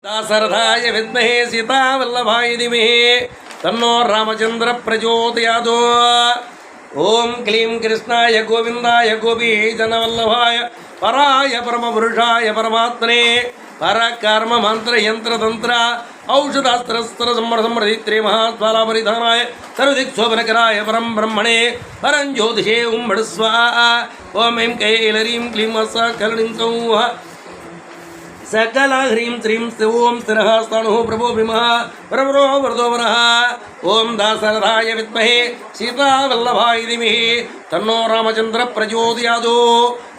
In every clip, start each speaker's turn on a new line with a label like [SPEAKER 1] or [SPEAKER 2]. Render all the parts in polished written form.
[SPEAKER 1] दाशरथाय विद्महे सीतावल्लभाय धीमहि तन्नो रामचंद्र प्रचोदयात्। ओम क्लीं कृष्णाय गोविंदाय गोपीजनवल्लभाय पराय परमपुरुषाय परमात्मने परकर्म मंत्र यंत्र तंत्र औषधास्त्र समृद्धि महाज्वाला परिधानाय सर्वदिक्शोभनकराय परम ब्रह्मणे परं ज्योतिषे उं स्वाहा। ओम ऐं कैलरीं क्लीं सकलिं सौः सकल ह्रीं श्रीं ओं स्थिरः स्तणुः प्रभो भीमः परमरो वरदो वरः। ओं दाशरथाय विद्महे सीतावल्लभाय धीमहि तन्नो रामचंद्र प्रचोदयात्।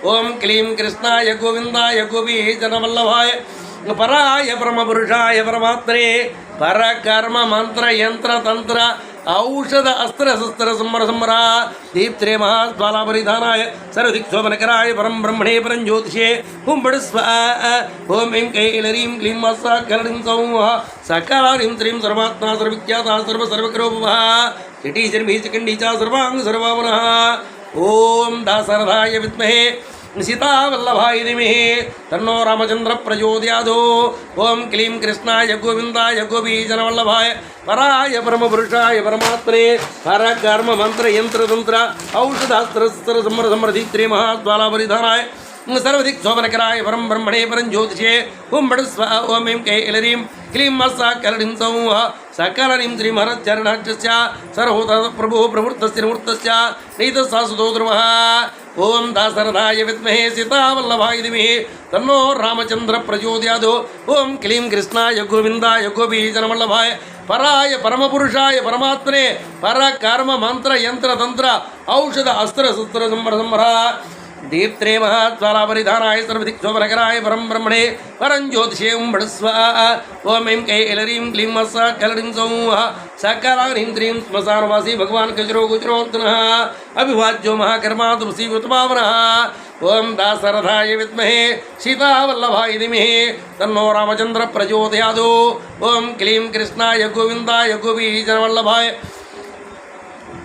[SPEAKER 1] ओं क्लीं कृष्णाय गोविंदाय गोपीजनवल्लभाय पराय परमपुरुषाय परमात्मने परकर्म मंत्र यंत्र तंत्र औषध अस्त्र शस्त्र संवरा दीप्त्रे महाज्वाला परिधानाय सर्वदिक्शोभनकराय परम ब्रह्मणे परं ज्योतिषे हुं स्वाहा। ओम ऐं कैलरीं क्लीं सकलिं सौः सकलारीं श्रीं सर्वात्मा सर्वविख्याता सर्वकरोपमः चिटी जन्मी चिकंडी च सर्वांग सर्वावनः। ओम दाशरथाय विद्महे सीतावल्लभाय धीमहि तन्नो रामचंद्र प्रचोदयात्। ओं क्लीं कृष्णाय गोविंदाय गोपीजनवल्लभाय पराय परमपुरुषाय परमात्मने परकर्म मंत्र यंत्र तंत्र औषधास्त्र समृद्धि महाज्वाला परिधानाय सर्वदिक्शोभनकराय परं ब्रह्मणे परं ज्योतिषे हुं स्वाहा। ओम ऐं कैलरीं क्लीं सकलिं सौः सकलिं श्रीमहरच्चरणाच्च सर्वोतः प्रभुः प्रवृत्तस्य निवृत्तस्य नीतसासुतो ध्रुवः। ओम दाशरथाय विद्महे सीतावल्लभाय धीमहि तन्नो रामचंद्र प्रचोदयात्। ओं क्लीं कृष्णाय गोविंदाय गोपीजनवल्लभाय पराय परमपुरुषाय परमात्मने परकर्म मंत्र यंत्र तंत्र औषध अस्त्र शस्त्र संवरा दीप्त्रे महाज्वाला परिधानाय सर्वदिक्शोभनकराय परं ब्रह्मणे परं ज्योतिषे उं स्वाहा। ओम ऐं कैलरीं क्लीं सकलिं सौः सकलारीं श्रीं श्मशानवासी भगवान् गजरो गुजरोत्तनः अभिवाज्यो महाकर्मा तुलसी उत्पावनः। ओम दाशरथाय विद्महे सीतावल्लभाय धीमहि तन्नो रामचंद्र प्रचोदयात्। ओं क्लीं कृष्णाय गोविंदाय गोपीजनवल्लभाय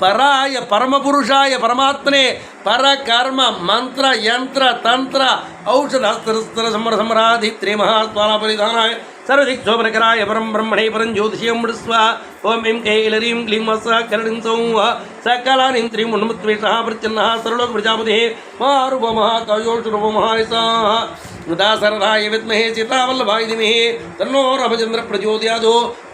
[SPEAKER 1] पराय परमपुरुषाय परमात्मने परकर्म मंत्र यंत्र तंत्र औषधास्त्र समरा दीप्त्रे महाज्वाला परिधानाय सर्वदिक्शोभनकराय परं ब्रह्मणे परं ज्योतिषे हुं स्वाहा। ओम ऐं कैलरीं क्लीं सकलिं सौः सकलानीं श्रीं उन्मत्वेषः प्रच्छन्नः सर्वलोक प्रजापतिः महारूपमहाकायोषरूपमहायसाः। दाशरथाय विद्महे सीतावल्लभाय धीमहि तन्नो रामचंद्र प्रचोदयात्।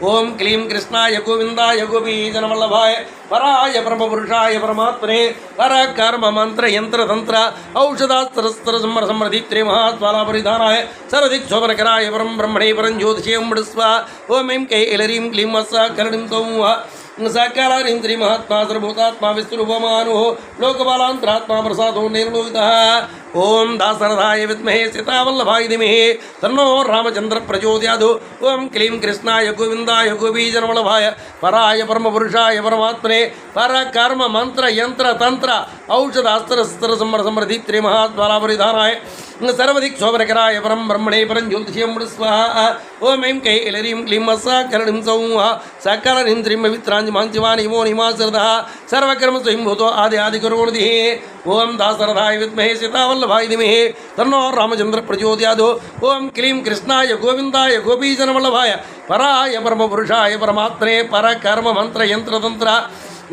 [SPEAKER 1] ओं क्लीं कृष्णाय गोविंदाय गोपीजनवल्लभाय पराय परमपुरुषाय परमात्मने परकर्म मंत्र यंत्र तंत्र औषधास्त्र समृद्धि महाज्वाला परिधानाय सर्वदिक्शोभनकराय परं ब्रह्मणे परं ज्योतिषे हुं स्वाहा। ओम ऐं कैलरीं क्लीं सकलिं सौः सकलारीं श्रीमहात्मा सर्वभूतात्मा विश्वरूपमानुः लोकपालान्तरात्मा प्रसादो निर्लोहितः। ओम दाशरथाय विद्महे सीतावल्लभाय धीमहि तन्नो रामचंद्र प्रचोदयात्। ओं क्लीं कृष्णाय गोविंदाय गोपीजनवल्लभाय पराय परमपुरुषाय परमात्मने परकर्म मंत्र यंत्र तंत्र औषधास्त्र समृद्धि महाज्वाला परिधानाय सर्वदिक्शोभनकराय परं ब्रह्मणे परं ज्योतिषे हुं स्वाहा। ओम ऐं कैलरीं क्लीं सकलिं सौः सकलारीं श्रीं पवित्राञ्जमाञ्चिवानि वो निमासरदः सर्वकर्म स्वयंभूतो आदिकरोणिः। ओम दाशरथाय विद्महे सीतावल्लभाय धीमहि तन्नो रामचंद्र प्रचोदयात्। ओं क्लीं कृष्णाय गोविंदाय गोपीजनवल्लभाय पराय परमपुरुषाय परमात्मने परकर्म मंत्र यंत्र तंत्र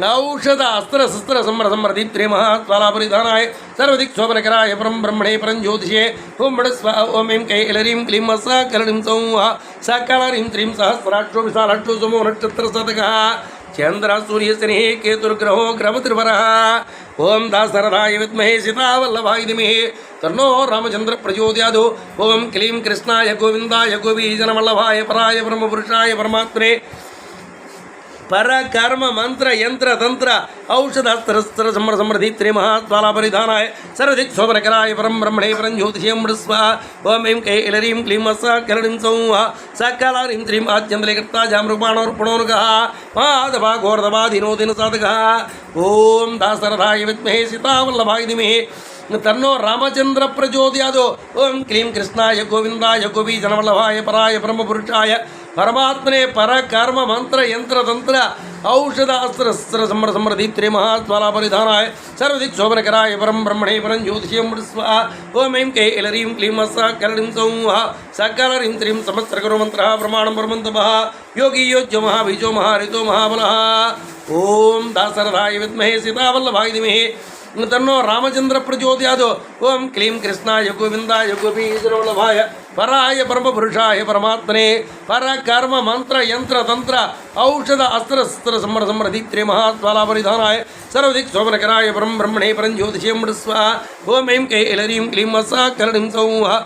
[SPEAKER 1] औषध अस्त्र शस्त्र समृद्धि महाज्वाला परिधानाय सर्वदिक्शोभनकराय परं ब्रह्मणे परं ज्योतिषे हुं स्वाहा। ओम ऐं कैलरीं क्लीं सकलिं सौः सकलारीं श्रीं सहस्राक्षो विशालाक्षो सोमो नक्षत्रसाधकः चंद्र सूर्य शनि केतुर्ग्रहो ग्रहत्रिवरः। ओम दाशरथाय विद्महे सीतावल्लभाय धीमहि तन्नो रामचंद्र प्रचोदयात्। ओं क्लीं कृष्णाय गोविंदाय गोपीजनवल्लभाय पराय परमपुरुषाय परमात्मने परकर्म मंत्र यंत्र तंत्र औषधास्त्र समृद्धि महाज्वाला परिधानाय सर्वदिक्शोभनकराय परं ब्रह्मणे परं ज्योतिषे हुं स्वाहा। ओम ऐं कैलरीं क्लीं सकलिं सौः सकलारीं श्रीं आद्यन्तलेकर्ता जामृपाणोर्पणोर्गः माधवाघोर्धवाधीनोदिनसाधकः। ओम दाशरथाय विद्महे सीतावल्लभाय धीमहि तन्नो रामचंद्र प्रचोदयात्। ओं क्लीं कृष्णाय गोविंदाय गोपीजनवल्लभाय पराय परमपुरुषाय परमात्मने परकर्म मंत्र यंत्र तंत्र औषध अस्त्र समर समृद्धि महाज्वाला परिधानाय सर्वदिक् शोभनकराय परम ब्रह्मणे परं ज्योतिषं स्वाहा ओम ऐं कै ऐलरीं क्लीं सकलरीं सौः सकलरीं त्रीं समस्त्रकरो मंत्रः प्रमाणं ब्रह्मन्तभः योगी योज्यो महाबीजो महारितो महाबलः ओम दासरथाय विद्महे सीतावल्लभाय धीमहि तन्नो रामचंद्र प्रचोदयात् ओम क्लीं कृष्णाय गोविंदाय गोपीजनवल्लभाय पराय परम पुरुषाय परमात्मने पर कर्म मंत्र यंत्र तंत्र औषध अस्त्र शस्त्र समर समृद्धि त्रि महाज्वाला परिधानाय सर्वदिक् शोभनकराय परम ब्रह्मणे परं ज्योतिषं स्वाहा ओम ऐं कै ऐलरीं क्लीं सकलरीं सौः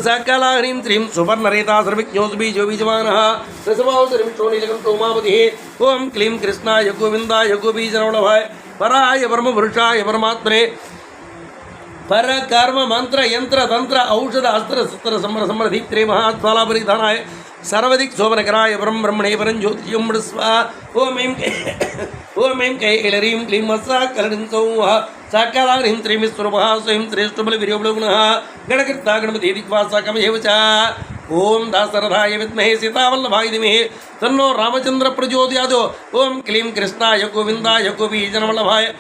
[SPEAKER 1] सकलरीं त्रीं सुवर्णरेता सर्वज्ञोऽस्मि बीजमानः रसवासरीं शोणीलकं सोमावतिः ओम क्लीं कृष्णाय गोविंदाय गोपीजनवल्लभाय पराय परम पुरुषाय परमात्मने पर कर्म मंत्र यंत्र तंत्र औषध अस्त्र शस्त्र समर समृद्धि त्रि महाज्वाला परिधानाय सर्वदिक् शोभनकराय परम ब्रह्मणे परं ज्योतिषं स्वाहा ओम ऐं कै ऐलरीं क्लीं सकलरीं सौः सकलरीं त्रीं स्वरूपः स्वयं श्रेष्ठबलवीर्योबलगुणः गणकृता गणपति दिक्वासकमेव च ओम दासरथाय विद्महे सीतावल्लभाय धीमहि तन्नो रामचंद्र प्रचोदयात् ओम क्लीं कृष्णाय गोविंदाय गोपीजनवल्लभाय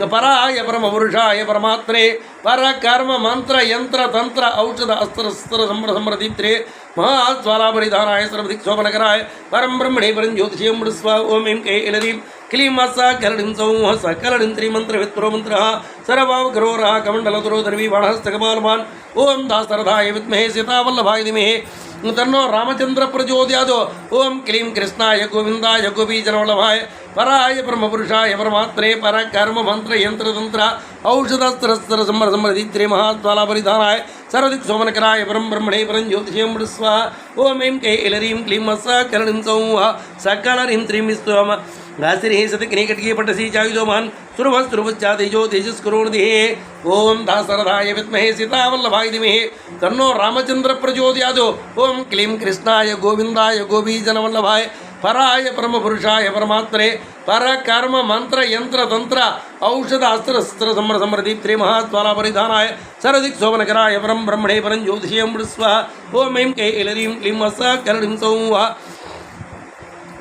[SPEAKER 1] पराय परम पुरुषाय परमात्मने पर कर्म मंत्र यंत्र तंत्र औषध अस्त्र शस्त्र समर समृद्धि त्रि महाज्वाला परिधानाय सर्वदिक् शोभनकराय परम ब्रह्मणे परं ज्योतिषं स्वाहा ओम ऐं कै ऐलरीं क्लीं सकलरीं सौः सकलरीं त्रिमन्त्रवित्रो मंत्रः सर्वावग्रोरः कमण्डलधरो दर्वी बाणहस्तकपालवान् ओम दासरथाय विद्महे सीतावल्लभाय धीमहि तन्नो रामचंद्र प्रचोदयात् ओम क्लीं कृष्णाय गोविंदाय गोपीजनवल्लभाय पराय परम पुरुषाय परमात्मने पर कर्म मंत्र यंत्र तंत्र औषधस्त्र शस्त्र समर समृद्धि त्रि महाज्वाला परिधानाय सर्वदिक् शोभनकराय परम ब्रह्मणे परं ज्योतिषं स्वाहा ओम ऐं कै ऐलरीं क्लीं सकलरीं सौः सकलरीं त्रीं स्तोम घासिरे सतग्ने कटके पटसी चायुधोमान सुरभस्रुभच्चातेजो तेजस्करोणिः ओम दासरथाय विद्महे सीतावल्लभाय धीमहि तन्नो रामचंद्र प्रचोदयात् ओम क्लीं कृष्णाय गोविंदाय गोपीजनवल्लभाय पराय परम पुरुषाय परमात्मने पर कर्म मंत्र यंत्र तंत्र औषध अस्त्र शस्त्र समर समृद्धि त्रि महाज्वाला परिधानाय सर्वदिक् शोभनकराय परम ब्रह्मणे परं ज्योतिषं स्वाहा ओम ऐं कै ऐलरीं क्लीं सकलरीं सौः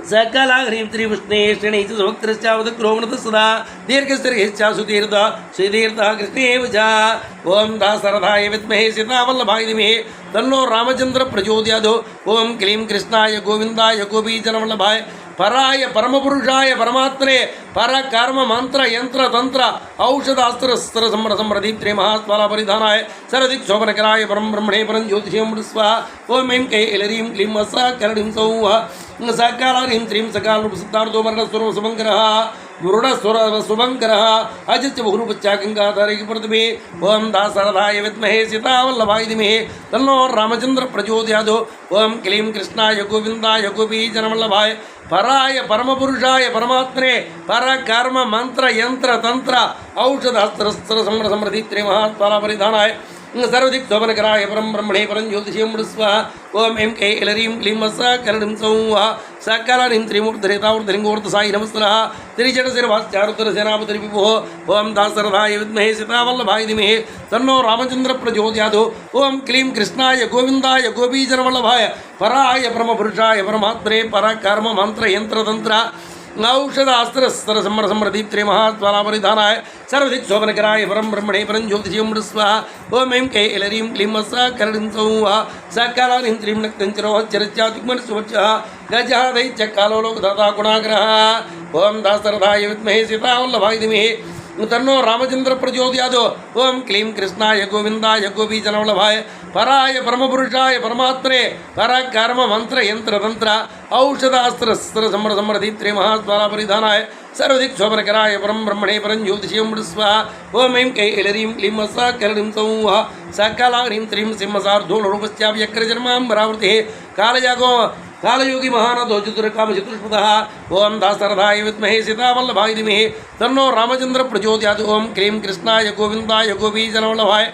[SPEAKER 1] सकलरीं त्रिपुष्णे श्रेणीच सुभक्त्रश्चावदक्रोमणत सदा दीर्घस्त्रीश्चा सुदीर्घ श्रीदीर्घः कृष्णेव च ओम दासरथाय विद्महे सीतावल्लभाय धीमहि तन्नो रामचंद्र प्रचोदयात् ओम क्लीं कृष्णाय गोविंदाय गोपीजनवल्लभाय पराय परम पुरुषाय परमात्मने पर कर्म मंत्र यंत्र तंत्र औषध अस्त्र शस्त्र समर समृद्धि त्रि महाज्वाला परिधानाय सर्वदिक् शोभनकराय परम ब्रह्मणे परं ज्योतिषं स्वाहा ओम ऐं कै ऐलरीं क्लीं सकलरीं सौः सकलरीं त्रीं सकालरूपसिद्धार्थो वर्णस्वरो सुभङ्करः मुरुडस्वर शुभङ्करः अजित्य बहुरूपच्चा गङ्गाधरैः प्रतिमे ओम दासरथाय विद्महे सीतावल्लभाय धीमहि तन्नो रामचंद्र प्रचोदयात् ओम क्लीं कृष्णाय गोविंदाय गोपीजनवल्लभाय पराय परम पुरुषाय परमात्मने पर कर्म मंत्र यंत्र तंत्र औषध अस्त्र शस्त्र समर समृद्धि त्रि महाज्वाला परिधानाय सर्वदिक् शोभनकराय परम ब्रह्मणे परं ज्योतिषं स्वाहा ओम ऐं कै ऐलरीं क्लीं सकलरीं सौः सकलरीं त्रिमूर्धरेतावृतलिङ्गोर्धसायि नमस्कारः त्रिजटशिरभाश्चारुतरसेनापतिर्विभुः ओम दासरथाय विद्महे सीतावल्लभाय धीमहि तन्नो रामचंद्र प्रचोदयात् ओम क्लीं कृष्णाय गोविंदाय गोपीजनवल्लभाय पराय परम पुरुषाय परमात्मने पर कर्म मंत्र यंत्र तंत्र औषध अस्त्र शस्त्र समर समृद्धि त्रि महाज्वाला परिधानाय सर्वदिक् शोभनकराय परम ब्रह्मणे परं ज्योतिषं स्वाहा ओम ऐं कै ऐलरीं क्लीं सकलरीं सौः सकलरीं त्रीं नक्तञ्चरोच्चरच्चातिग्मनसुवच्चः गजः दैत्यकालो लोकदाता गुणाग्रहः ओम दासरथाय विद्महे सीतावल्लभाय धीमहि तन्नो रामचंद्र प्रचोदयात् ओम क्लीं कृष्णाय गोविंदाय गोपीजनवल्लभाय पराय परम पुरुषाय परमात्मने पर कर्म मंत्र यंत्र तंत्र औषध अस्त्र शस्त्र समर समृद्धि त्रि महाज्वाला परिधानाय सर्वदिक् शोभनकराय परम ब्रह्मणे परं ज्योतिषं स्वाहा ओम ऐं कै ऐलरीं क्लीं सकलरीं सौः सकलरीं त्रीं सिंहसार्धूलरूपस्याव्यक्रजन्माम्बरावृतिः कालयागो कालयोगी महानदो चतुर्काम चतुष्पदः ओम दासरथाय विद्महे सीतावल्लभाय धीमहि तन्नो रामचंद्र प्रचोदयात् ओम क्लीं कृष्णाय गोविंदाय गोपीजनवल्लभाय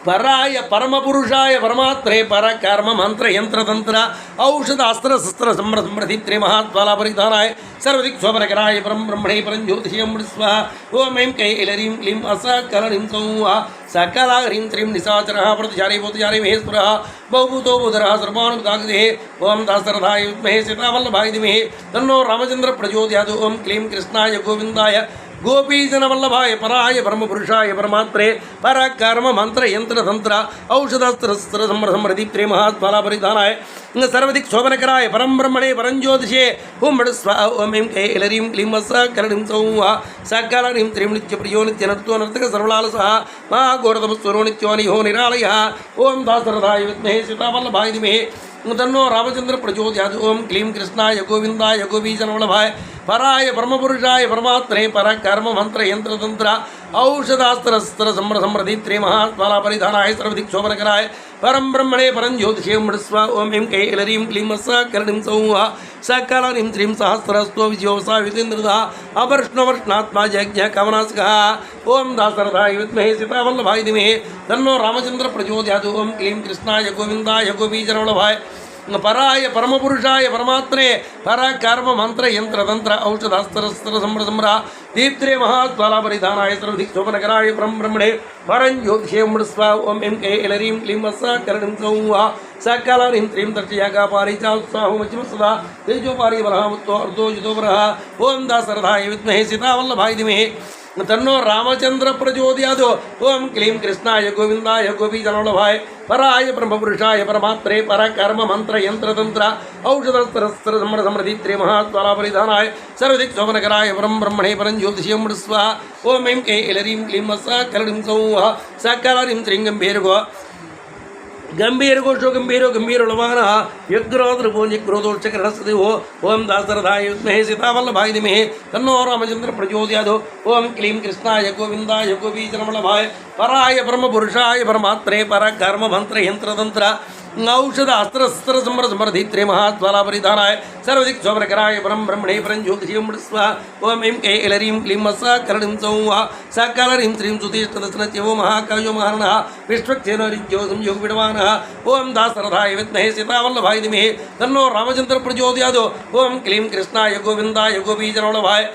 [SPEAKER 1] पराय परमपुरुषाय परमात्रे पर कर्म मंत्र यंत्र तंत्र औषध अस्त्र शस्त्र समृद्धि त्रिमहात्वाला परिधानाय सर्वदिक् शोभनकराय परम ब्रह्मणे परं ज्योतिषं स्वाहा ओम ऐं कैलरीं क्लीं असकलनीं सौः सकलाहरीं त्रीं निशाचरः प्रतिचारे बोधचारे महेश्वरः बहुभूतो बुधरः सर्वानुदागदेः ओम दासरथाय विद्महे सीतावल्लभाय धीमहि तन्नो रामचंद्र प्रचोदयात् ओम क्लीं कृष्णाय गोविंदाय गोपीजन वल्लभाय पराय परमपुरुषाय परमात्रे पर कर्म मंत्र यंत्र तंत्र औषधस्त्र समृद्धि त्रिमहात्माला परिधानाय सर्वदिक् शोभनकराय परम ब्रह्मणे परं ज्योतिषे ओम स्वाहा ओम ऐं कैलरीं क्लीं सकलनीं सौः सकलनीं त्रीं नित्यप्रियो नित्यनर्तो नर्तक सर्वलालसः महाघोरतमस्वरो नित्योनिहो निरालयः ओम दासरथाय विद्महे सीतावल्लभाय धीमहि तन्नो रामचंद्र प्रचोदयात् ओम क्लीं कृष्णाय गोविंदाय गोपीजनवल्लभाय पराय परमपुरुषाय परमात्मने पर कर्म मंत्र यंत्र तंत्र औषधास्त्र समृद्धि त्रिमहात्माला परिधानाय सर्वदिक् शोभनकराय परम ब्रह्मणे परं ज्योतिषे स्वाहा ओम ऐं कैलरीं क्लीं सकलनीं सौः सकलनीं त्रीं सहस्रस्तो विजयोसा वितेन्द्रदा अवर्ष्णवर्ष्णात्मा जज्ञ कमनासकः ओम दासरथाय विद्महे सीतावल्लभाय धीमहि तन्नो रामचंद्र प्रचोदयात् ओम क्लीं कृष्णाय गोविंदाय गोपीजनवल्लभाय पराय परमपुरुषाय परमात्मने पर कर्म मंत्र यंत्र तंत्र औषधास्त्र समृद्धि दीप्त्रे महात्माला परिधानाय सर्वदिक् शोभनकराय परं ब्रह्मणे परं ज्योतिषे स्वाहा ओम ऐं कैलरीं क्लीं सकलनीं सौः सकलनीं त्रीं तर्चयाकापारिचात्साहुमचिम सदा तेजोपारि बलहामुत्तो अर्धोजितो वरः ओम दासरथाय विद्महे सीतावल्लभाय धीमहि तन्नो रामचंद्र प्रचोदयात् ओम क्लीं कृष्णाय गोविंदाय गोपीजनवल्लभाय पराय ब्रह्मपुरुषाय परमात्मने पर कर्म मंत्र यंत्र तंत्र औषधस्त्र समृद्धि त्रिमहात्माला परिधानाय सर्वदिक् शोभनकराय परं ब्रह्मणे परं ज्योतिषं स्वाहा ओम ऐं कैलरीं क्लीं सकलनीं सौः सकलनीं त्रीं गंभीरघोषो गंभीरो गंभीरोलवानः यग्रोद्रभुजग्रोदोच्चकरणस्देवो ओम दासरथाय विद्महे सीतावल्लभाय धीमहि तन्नो रामचंद्र प्रचोदयात् ओम क्लीं कृष्णाय गोविंदाय गोपीजनवल्लभाय पराय परमपुरुषाय परमात्मने पर कर्म मंत्र यंत्र तंत्र औषध अस्त्र समृद्धि त्रिमहात्माला परिधानाय सर्वदिक् शोभनकराय परं ब्रह्मणे परं ज्योतिषं स्वाहा ओम ऐं कैलरीं क्लीं सकलनीं सौः सकलनीं त्रीं सुतिष्ठदशनच्यवो महाकायो महारणः विश्वक्सेनोरिज्यो संयोग विडवानः ओम दासरथाय विद्महे सीतावल्लभाय धीमहि तन्नो रामचंद्र प्रचोदयात् ओम क्लीं कृष्णाय गोविंदाय गोपीजनवल्लभाय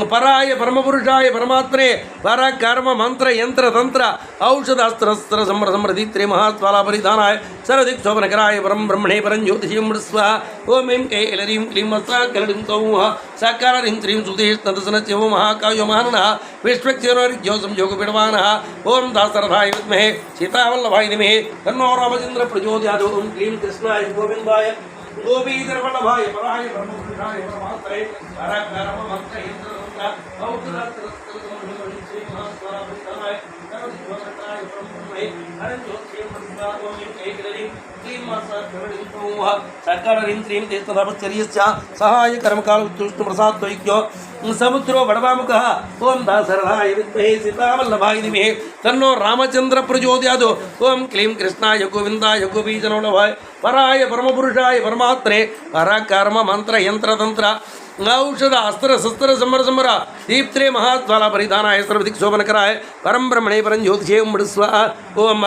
[SPEAKER 1] पराय परमपुरुषाय परमात्मने पर कर्म मंत्र यंत्र तंत्र औषधास्त्र समृद्धि त्रिमहात्माला परिधानाय सर्वदिक् शोभनकराय परं ब्रह्मणे परं ज्योतिषं स्वाहा ओम ऐं कैलरीं क्लीं सकलनीं सौः सकलनीं त्रीं सुतिष्ठदशनच्यवो महाकायो महारणः विश्वक्सेनोरिज्यो संयोग विडवानः ओम दासरथाय विद्महे सीतावल्लभाय धीमहि तन्नो रामचंद्र प्रचोदयात् ओम क्लीं कृष्णाय गोविंदाय गोपीजनवल्लभाय पराय ब्रह्मपुरुषाय परमात्मने पर कर्म मंत्र यंत्र सहाय कर्मकाल उत्तुष्ट प्रसाद समुद्रो बड़वामुखः ओम दासरथाय विद्महे सीतावल्लभाय धीमहि तन्नो रामचंद्र प्रचोदयात् ओम क्लीं कृष्णाय गोविंदाय गोपीजनवल्लभाय पराय परमपुरुषाय परमात्मने पर कर्म मंत्र यंत्र तंत्र औषध अस्त्र शस्त्र समर दीप्त्रे महात्माला परिधानाय सर्वदिक् शोभनकराय परं ब्रह्मणे परं ज्योतिषे स्वाहा ओम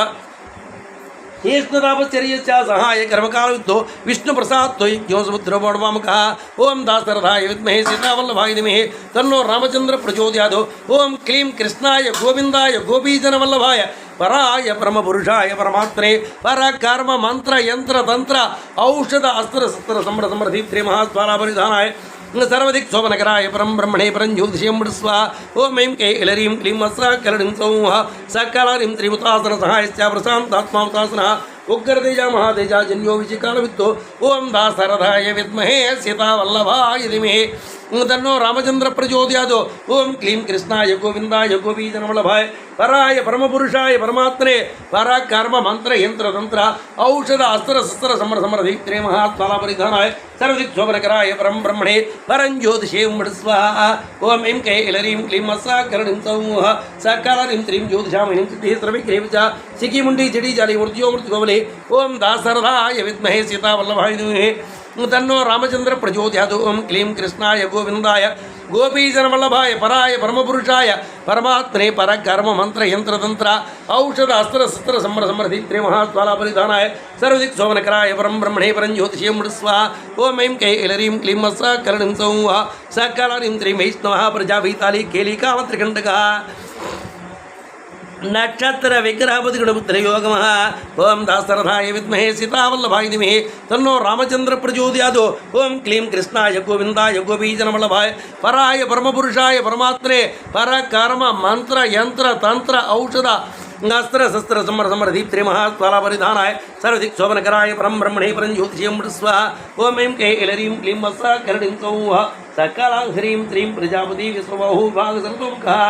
[SPEAKER 1] हेष्णतापश्चर्यस्य सहाय कर्मकालविद्धो विष्णुप्रसादो यज्ञो समुद्रो बड़वामुखः ओम दासरथाय विद्महे सीतावल्लभाय धीमहि तन्नो रामचंद्र प्रचोदयात् ओम क्लीं कृष्णाय गोविंदाय गोपीजनवल्लभाय पराय परमपुरुषाय परमात्मने पर कर्म मंत्र यंत्र तंत्र औषध अस्त्र शस्त्र समृद्धि त्रिमहात्माला परिधानाय सर्वदिक् शोभनकराय परं ब्रह्मणे परं ज्योतिषं स्वाहा ओम ऐं कैलरीं क्लीं सकलनीं सौः सकलनीं त्रिमुतासन सहायश्च प्रशान्तात्मावतासनः उग्रतेजा महातेजा जन्यो विचिकालवित्तो ओम दासरथाय विद्महे सीतावल्लभाय धीमहि तन्नो रामचंद्र प्रचोदयात् ओम क्लीं कृष्णाय गोविंदाय गोपीजनवल्लभाय पराय परमपुरुषाय परमात्मने पर कर्म मंत्र यंत्र तंत्र औषध अस्त्र शस्त्र समृद्धि त्रिमहात्माला परिधानाय सर्वदिक् शोभनकराय परं ब्रह्मणे परं ज्योतिषं स्वाहा ओम ऐं कैलरीं क्लीं सकलनीं सौः सकलनीं त्रीं ज्योतिषामिनीं सिद्धिः सर्वविघ्नैः च सिकिमुण्डी जडी जाली मृत्यो मृत्युगोबले ओम दासरथाय विद्महे सीतावल्लभाय धीमहि तन्नो रामचंद्र प्रचोदयात् ओम क्लीं कृष्णाय गोविंदाय गोपीजनवल्लभाय पराय परमपुरुषाय परमात्मने परकर्म मंत्र यंत्र तंत्र औषध अस्त्र शस्त्र समर समृद्धि महाज्वाला परिधानाय सर्वदिक् शोभनकराय परम ब्रह्मणे परं ज्योतिषे स्वाहा ओम ऐं कै ऐलरीं क्लीं सकलनीं सौः सकलनीं त्रीं वैष्णवः प्रजापतिताली केलिकावत्रिकण्टकः नक्षत्र विग्रहपति गुणपुत्र योगमः ओम दासरथाय विद्महे सीतावल्लभाय धीमहि तन्नो रामचंद्र प्रचोदयात् ओम क्लीं कृष्णाय गोविंदाय गोपीजनवल्लभाय पराय परमपुरुषाय परमात्मने परकर्म मंत्र यंत्र तंत्र औषध अस्त्र शस्त्र समर समृद्धि महाज्वाला परिधानाय सर्वदिक् शोभनकराय परम ब्रह्मणे परं ज्योतिषे स्वाहा ओम ऐं कै ऐलरीं क्लीं सकलनीं सौः सकलां ह्रीं त्रीं प्रजापति विश्वबाहुभागसर्वतोमुखः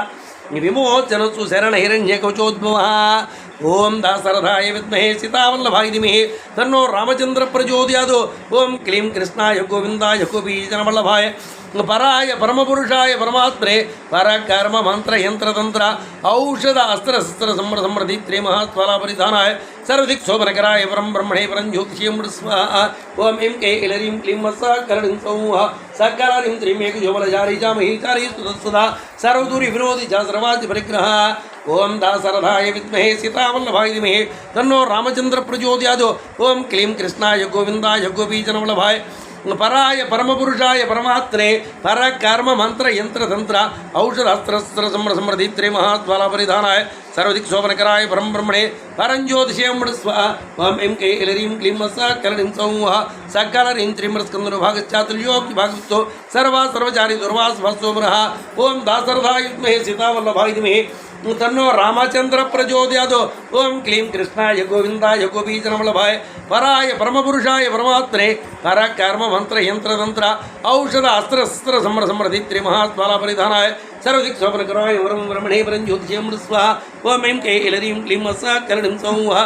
[SPEAKER 1] विमोचनसु शरण हिरण्यकवचोद्भवः ओम दासरथाय विद्महे सीतावल्लभाय धीमहि तन्नो रामचंद्र प्रचोदयात् ओम क्लीं कृष्णाय गोविंदाय गोपीजनवल्लभाय पराय परमपुरुषाय परमात्मने परकर्म मंत्र यंत्र तंत्र औषध अस्त्र शस्त्र समर समृद्धि महाज्वाला परिधानाय सर्वदिक् शोभनकराय परं ब्रह्मणे परं ज्योतिषे स्वाहा ओम ऐं कै ऐलरीं क्लीं सकलनीं सौः सकलनीं त्रीं एकजोबलचारी च महीचारी सुधा सर्वदूरि विरोधि च सर्वाद्य परिग्रहः ओम दासरथाय विद्महे सीतावल्लभाय धीमहि तन्नो रामचंद्र प्रचोदयात् ओम क्लीं कृष्णाय गोविंदाय गोपीजनवल्लभाय पराय परमपुरुषाय परमात्मने परकर्म मंत्र यंत्र तंत्र औषध अस्त्र समर समृद्धि महाज्वाला परिधानाय सर्वदिक् शोभनकराय परं ब्रह्मणे परं ज्योतिषे स्वाहा ओम ऐं कै ऐलरीं क्लीं सकलनीं सौः सकलनीं त्रीं भागश्चातुर्योग्यभागवतो सर्वा सर्वचारी दुर्वासभस्वमरः ओम दासरथाय विद्महे सीतावल्लभाय धीमहि तन्नो रामचंद्र प्रचोदयात् ओम क्लीं कृष्णाय गोविंदाय गोपीजनवल्लभाय पराय परमपुरुषाय परमात्मने परकर्म मंत्र यंत्र तंत्र औषध अस्त्र शस्त्र समर समृद्धि महाज्वाला परिधानाय सर्वदिक् शोभनकराय परं ब्रह्मणे परं ज्योतिषे स्वाहा ओम ऐं कै ऐलरीं क्लीं सकलनीं सौः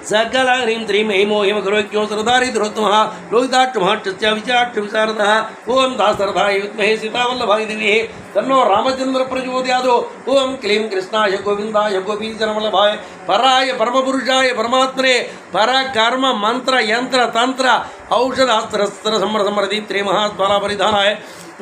[SPEAKER 1] सकलां त्रीं ऐमो हिमगुरोक्यो सरदारी दुरोत्तमः लोहिताक्षमाक्षस्य विचाक्षविशारदः ओम दासरथाय विद्महे सीतावल्लभाय धीमहि तन्नो रामचंद्र प्रचोदयात् ओम क्लीं कृष्णाय गोविंदाय गोपीजनवल्लभाय पराय परमपुरुषाय परमात्मने परकर्म मंत्र यंत्र तंत्र औषध अस्त्र शस्त्र समर समृद्धि महाज्वाला परिधानाय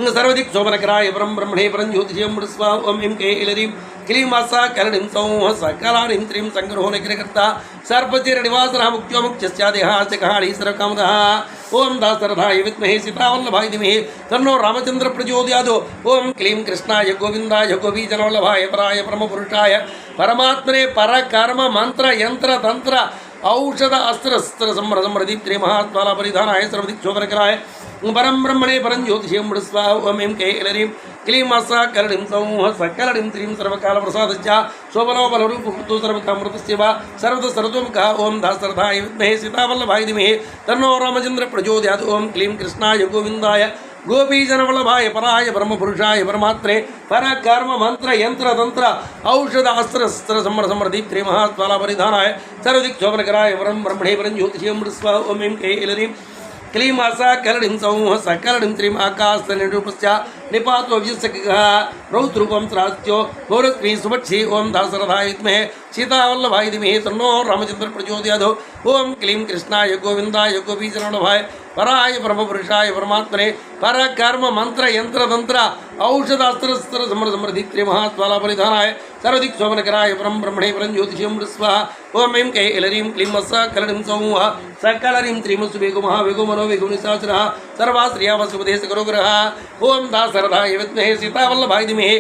[SPEAKER 1] सर्वदिक् शोभनकराय परं ब्रह्मणे परं ज्योतिषे स्वाहा ओम ऐं कै ऐलरीं क्लीं सकलनीं सौः सकलानीं त्रीं संग्रहो निग्रहकर्ता सर्पचिरनिवासनः मुक्त्यो मुक्त्यस्यादेहास्य कहाणी सर्वकामदः ओम दासरथाय विद्महे सीतावल्लभाय धीमहि तन्नो रामचंद्र प्रचोदयात् ओम क्लीं कृष्णाय गोविंदाय गोपीजनवल्लभाय पराय परमपुरुषाय परमात्मने परकर्म मंत्र यंत्र तंत्र औषध अस्त्र शस्त्र समर समृद्धि महाज्वाला परिधानाय सर्वदिक् शोभनकराय परं ब्रह्मणे परं ज्योतिषे स्वाहा ओम ऐं कै ऐलरीं क्लीं सकलनीं सौः सकलनीं त्रीं सर्वकालप्रसादश्च शोभनोबलरूपभूतो सर्वकामृतस्य वा सर्वतः ओम दासरथाय विद्महे सीतावल्लभाय धीमहि तन्नो रामचंद्र प्रचोदयात् ओम क्लीं कृष्णाय गोविंदाय गोपीजनवल्लभाय पराय परमपुरुषाय परमात्मने परकर्म मंत्र यंत्र तंत्र औषध अस्त्र शस्त्र समर समृद्धि महाज्वाला परिधानाय सर्वदिक् शोभनकराय परं ब्रह्मणे परं ज्योतिषे स्वाहा ओम ऐं कै ऐलरीं क्लीं सकलनीं सौः सकलनीं त्रीं आकाशनिरूपश्च निपातो विजस्सखः रौद्रूपं त्रास्यो गौरक्ष्मी सुभक्षी ओम दासरथाय विद्महे सीतावल्लभाय धीमहि तन्नो रामचंद्र प्रचोदयात् ओम क्लीं कृष्णाय गोविंदाय गोपीजनवल्लभाय पराय परमपुरुषाय परमात्मने परकर्म मंत्र यंत्र तंत्र औषध अस्त्र शस्त्र समर समृद्धि महाज्वाला परिधानाय सर्वदिक् शोभनकराय परं ब्रह्मणे परं ज्योतिषे स्वाहा ओम ऐं कै ऐलरीं क्लीं सकलनीं सौः सकलनीं त्रीं सुवेगो महावेगो मनोवेगो निशाचरः सर्वाश्रियावसुपदेशकरोग्रहः ओम दासरथाय विद्महे सीतावल्लभाय धीमहि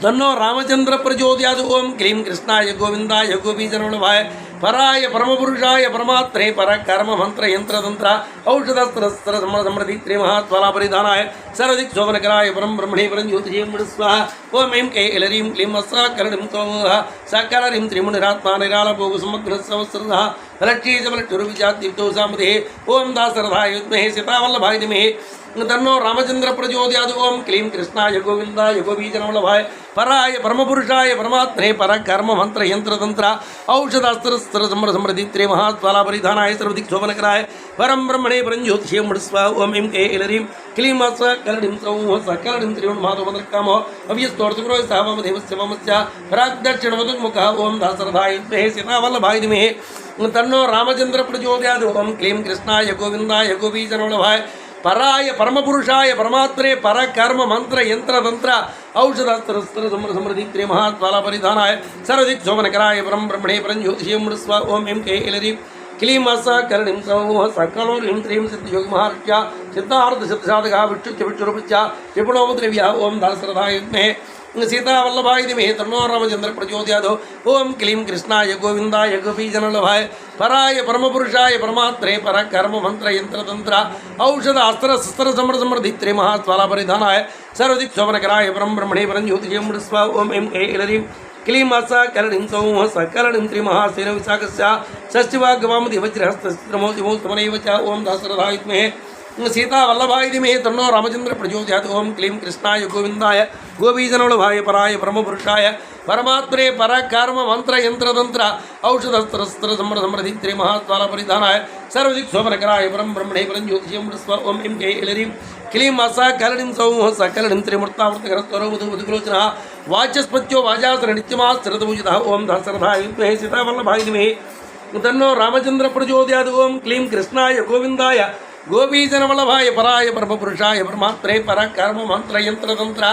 [SPEAKER 1] तन्नो रामचंद्र प्रचोदयात् ओम क्लीं कृष्णाय गोविंदाय गोपीजनवल्लभाय पराय परमपुरुषाय परमात्मने परकर्म मंत्र यंत्र तंत्र औषधस्त्र समर समृद्धि महाज्वाला परिधानाय सर्वदिक् शोभनकराय परं ब्रह्मणे परं ज्योतिषे स्वाहा ओम ऐं कै ऐलरीं क्लीं सकलनीं सौः सकलनीं त्रिमुनिरात्मा निरालभोग समग्रसहस्रः लक्ष्मीजबलक्षुरुविजात्युक्तो सामधे ओम दासरथाय विद्महे सीतावल्लभाय धीमहि तन्नो रामचंद्र प्रचोदयात् ओम क्लीं कृष्णाय गोविंदाय गोपीजनवल्लभाय पराय परमपुरुषाय परमात्मने परकर्म मंत्र यंत्र तंत्र औषध अस्त्र शस्त्र समर समृद्धि महाज्वाला परिधानाय सर्वदिक् शोभनकराय परं ब्रह्मणे परं ज्योतिषे स्वाहा ओम ऐं कै ऐलरीं क्लीं सकलनीं सौः सकलनीं त्रीं माधवमन्द्रकामो अव्यस्तोर्तुग्रो सावमदेवस्य वमस्य प्राग्दक्षिणवदुन्मुखः ओम दासरथाय विद्महे सीतावल्लभाय धीमहि तन्नो रामचंद्र प्रचोदयात् ओम क्लीं कृष्णाय गोविंदाय गोपीजनवल्लभाय पराय परमपुरुषाय परमात्मने परकर्म मंत्र यंत्र तंत्र औषध अस्त्र समृद्धि त्रि महात्वाला परिधानाय सर्वदिक् शोभनकराय परम ब्रह्मणे परंज्योतिषीं स्व ओम एम के इलरीं क्लीं करणीं सौः सकलोरीं त्रीं सिद्धयोगी महार्च्या सिद्धार्थ सिद्धसाधका विष्णुच्च विष्णुरूपच्च विपुणोद्रव्या ओम दासरथाय विद्महे सीतावल्लभाय धीमहि तन्नो रामचंद्र प्रचोदयात् ओम क्लीं कृष्णाय गोविंदाय गोपीजनवल्लभाय पराय परमपुरुषाय परमात्मने परकर्म मंत्र यंत्र तंत्र औषध अस्त्र शस्त्र समृद्धि त्रि महात्वाला परिधानाय सर्वदिक् शोभनकराय परम ब्रह्मणे परंज्योतिषीं स्व ओम एम के इलरीं क्लीं करणीं सौः सकरणीं त्रि महासेन विशाखस्य षष्टिवाग्वामति वज्रहस्तमोतिमोस्तमनैव च ओम दासरथाय विद्महे सीतावल्लभाय धीमहि तन्नो रामचंद्र प्रचोदयात् ओम क्लीं कृष्णाय गोविंदाय गोपीजनवल्लभाय पराय परमपुरुषाय परमात्मने परकर्म मंत्र यंत्र तंत्र औषधस्त्र समृद्धि त्रि महात्वाला परिधानाय सर्वदिक् शोभनकराय परम ब्रह्मणे परंज्योतिषीं स्व ओम एम के इलरीं क्लीं करणीं सौः सकरणीं त्रिमूर्तावर्तकरस्तरवधुलोचनः वाचस्पत्यो वाजासर नित्यमास्त्रतभुजितः ओम दासरथाय विद्महे सीतावल्लभाय धीमहि तन्नो रामचंद्र प्रचोदयात् ओम क्लीं कृष्णाय गोविंदाय गोपीजनवल्लभाय पराय परमपुरुषाय परमात्मने परकर्म मंत्र यंत्र तंत्र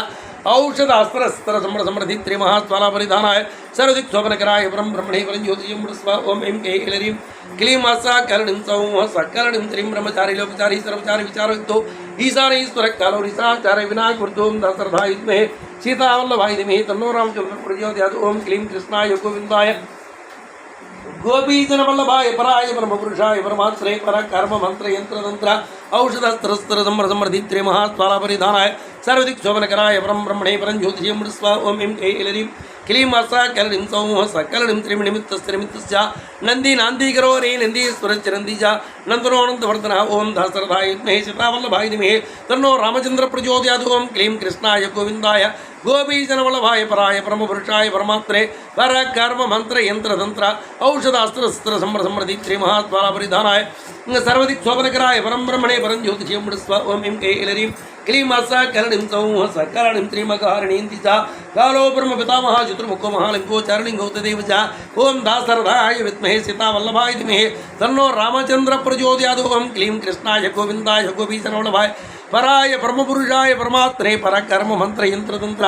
[SPEAKER 1] औषध अस्त्र समृद्धि त्रि महात्वाला परिधानाय सर्वदिक् शोभनकराय परम ब्रह्मणे परंज्योतिषीं स्व ओम एम के इलरीं क्लीं करणीं सौः सकरणीं त्रीं ब्रह्मचारी लोकचारी सर्वचारी विचारयुक्तो ईशानेश्वर कालोरीशाचार्य विनायक ओम दासरथाय विद्महे सीतावल्लभाय धीमहि तन्नो रामचंद्र प्रचोदयात् ओम क्लीं कृष्णाय गोविंदाय गोपीजनवल्लभाय पराय परमपुरुषाय परमात्मने परकर्म मंत्र यंत्र तंत्र औषधस्त्र समृद्धि त्रि महात्वाला परिधानाय सर्वदिक् शोभनकराय परम ब्रह्मणे परंज्योतिषीं स्व ओम एम के इलरीं क्लीं करणीं सौः सकरणीं त्रिमिनिमित्तस्त्रिमित्तश्च नंदी नान्दीकरो रे नन्दीश्वरश्च नन्दी च नन्दनोऽनन्तवर्धनः ओम दासरथाय विद्महे सीतावल्लभाय धीमहि तन्नो रामचंद्र प्रचोदयात् ओम क्लीं कृष्णाय गोविंदाय गोपीजनवल्लभाय पराय परमपुरुषाय परमात्मने परकर्म मंत्र यंत्र तंत्र औषध अस्त्र समृद्धि त्रि महात्वाला परिधानाय सर्वदिक् शोभनकराय परम ब्रह्मणे परंज्योतिषीं स्व ओम एम के इलरीं क्लीं करणीं सौः सकरणीं त्रिमकारिणीं च कालो ब्रह्म पितामहः चतुर्मुखो महालिङ्गो चरणिङ्गो तदेव च ओम दासरथाय विद्महे सीतावल्लभाय धीमहि तन्नो रामचंद्र प्रचोदयात् ओम क्लीं कृष्णाय गोविंदाय गोपीजनवल्लभाय पराय परमपुरुषाय परमात्मने परकर्म मंत्र यंत्र तंत्र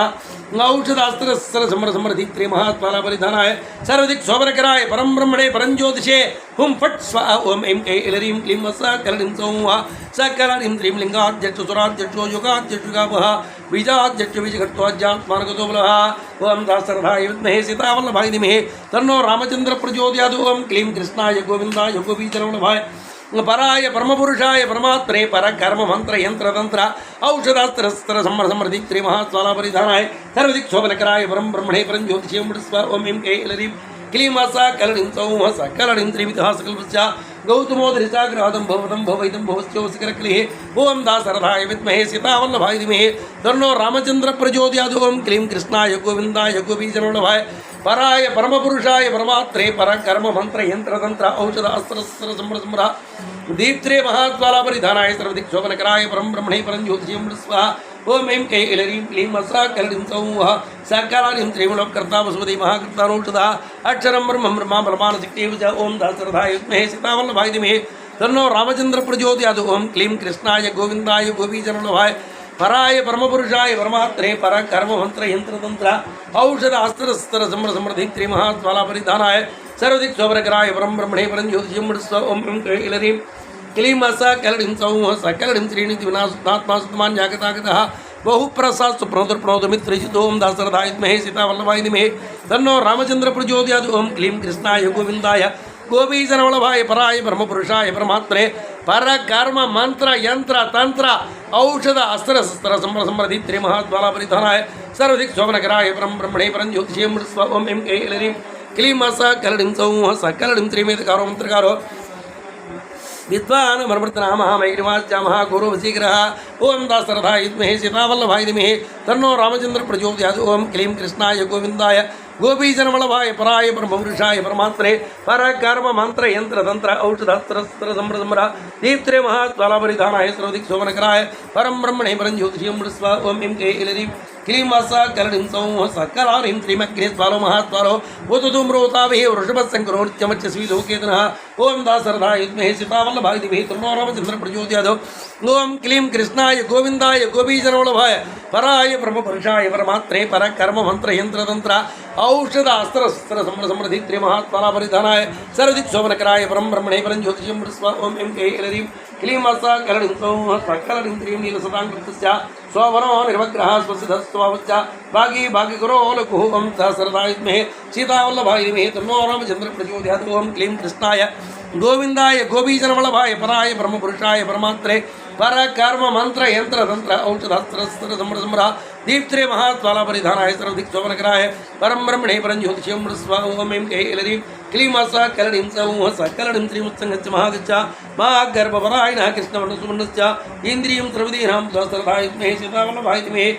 [SPEAKER 1] औषधास्त्र समृद्धि त्रि महात्वाला परिधानाय सर्वदिक् शोभनकराय परम ब्रह्मणे परंज्योतिषे हुं फट् स्वाहा ओम एम के इलरीं क्लीं करणीं सौः सकरणीं त्रीं लिङ्गाद्यक्षुराद्यक्षो युगाद्यक्षुगावः बीजाद्यक्षबीजघट्वाज्यात्मानगतो बलः ओम दासरथाय विद्महे सीतावल्लभाय धीमहि तन्नो रामचंद्र प्रचोदयात् ओम क्लीं कृष्णाय गोविंदाय गोपीजनवल्लभाय पराय परमपुरुषाय परमात्मने परकर्म मंत्र यंत्र तंत्र औषधास्त्र समृद्धि त्रि महात्वाला परिधानाय सर्वदिक् शोभनकराय परम ब्रह्मणे परंज्योतिषीं स्व ओम एम के इलरीं क्लीं करणीं सौः सकरणीं त्रिविधः सकल्पश्च गौतमोदरिसाग्रहादं भवतं भवैदं भवस्योऽसिकरक्लिः ओम दासरथाय विद्महे सीतावल्लभाय धीमहि तन्नो रामचंद्र प्रचोदयात् ओम क्लीं कृष्णाय गोविंदाय गोपीजनवल्लभाय पराय परमपुरुषाय परमात्मने परकर्म मंत्र यंत्र तंत्र औषध अस्त्र समृद्धि दीप्त्रे महात्वाला परिधानाय सर्वदिक् शोभनकराय परम ब्रह्मणे परंज्योतिषीं स्व ओम एम के इलरीं क्लीं करणीं सौः सकरणीं त्रिगुणकर्ता वसुमती महाकृतानौषधः अक्षरं ब्रह्म ब्रह्मा परमाणुशक्तिः च ओम दासरथाय विद्महे सीतावल्लभाय धीमहि तन्नो रामचंद्र प्रचोदयात् ओम क्लीं कृष्णाय गोविंदाय गोपीजनवल्लभाय पराय परमपुरुषाय परमात्मने परकर्म मंत्र यंत्र तंत्र औषध अस्त्र समृद्धि त्रि महात्वाला परिधानाय सर्वदिक् शोभनकराय परम ब्रह्मणे परंज्योतिषीं स्व ओम एम के इलरीं क्लीं करणीं सौः सकरणीं त्रीणि दिवनात्मा जागतागतः बहुप्रसाद सुप्रणोद मित्रजित् ओम दासरथाय विद्महे सीतावल्लभाय धीमहि तन्नो रामचंद्र प्रचोदयात् ओम क्लीं कृष्णाय गोविंदाय गोपीजनवल्लभाय पराय परमपुरुषाय परमात्मने परकर्म मंत्र यंत्र तंत्र औषध अस्त्र समृद्धि त्रि महात्वाला परिधानाय सर्वदिक् शोभनकराय परम ब्रह्मणे परंज्योतिषीं स्व ओम एम के इलरीं क्लीं करणीं सौः सकरणीं त्रिमेधकारो मंत्रकारो विद्वान् मर्मृतनामः गुरु वशीग्रह ओम दासरथाय विद्महे सीतावल्लभाय धीमहि तन्नो रामचंद्र प्रचोदयात् ओम क्लीं कृष्णाय गोविंदाय गोपीजनवल्लभाय पराय परमपुरुषाय परमात्मने परकर्म मंत्र यंत्र तंत्र औषधस्त्र समृद्धि दीप्त्रे महात्वाला परिधानाय सर्वदिक् शोभनकराय परम ब्रह्मणे परंज्योतिषीं स्व ओम एम के इलरीं क्लीं वासा कलडिं सौः सकलारिं त्रिमग्ने स्वालो महास्वालो उतधूम्रोताभिः वृषभशङ्करो नित्यमच्यस्वी लोकेतनः ओं दासरथाय विद्महे सीतावल्लभाय धीमहि तन्नो रामचन्द्रः प्रचोदयात् ओं क्लीं कृष्णाय गोविन्दाय गोपीजनवल्लभाय पराय ब्रह्मपुरुषाय परमात्मने परकर्म मंत्र यंत्र तंत्र औषध अस्त्र शस्त्र समृद्धि त्रिमहात्माला परिधानाय सर्वदिक्शोभनकराय परम ब्रह्मणे परं ज्योतिषं स्व ओं एं के एलरीं क्लीं वासा कलडिं सौः सकलडिं त्रीं नीलसदाङ्कृतस्य स्ववनो निर्वग्रहः स्वसिद्धस्ववच्च भागी भाग्यकरो लघुः ओं सहस्रदाय विद्महे सीतावल्लभाय धीमहि तन्नो रामचन्द्रः प्रचोदयात् ओं क्लीं कृष्णाय गोविंदाय गोपीजनवल्लभाय पराय ब्रह्मपुरुषाय परमात्मने पर कर्म मंत्र यंत्र तंत्र औषधास्त्र समृद्ध दीप्त्रे महात्वाला परिधानाय सर्वदिक्शोभनकराय परम ब्रह्मणे परं ज्योतिषं स्व ओं एं के एलरीं क्लीं वासा कलडिं सौः सकलडिं त्रिमुत्सङ्गच्च महागच्छ महागर्भवरायणः कृष्णवर्णसुवर्णश्च इन्द्रियं सर्वदीनां सहस्रधाय विद्महे सीतावल्लभाय धीमहि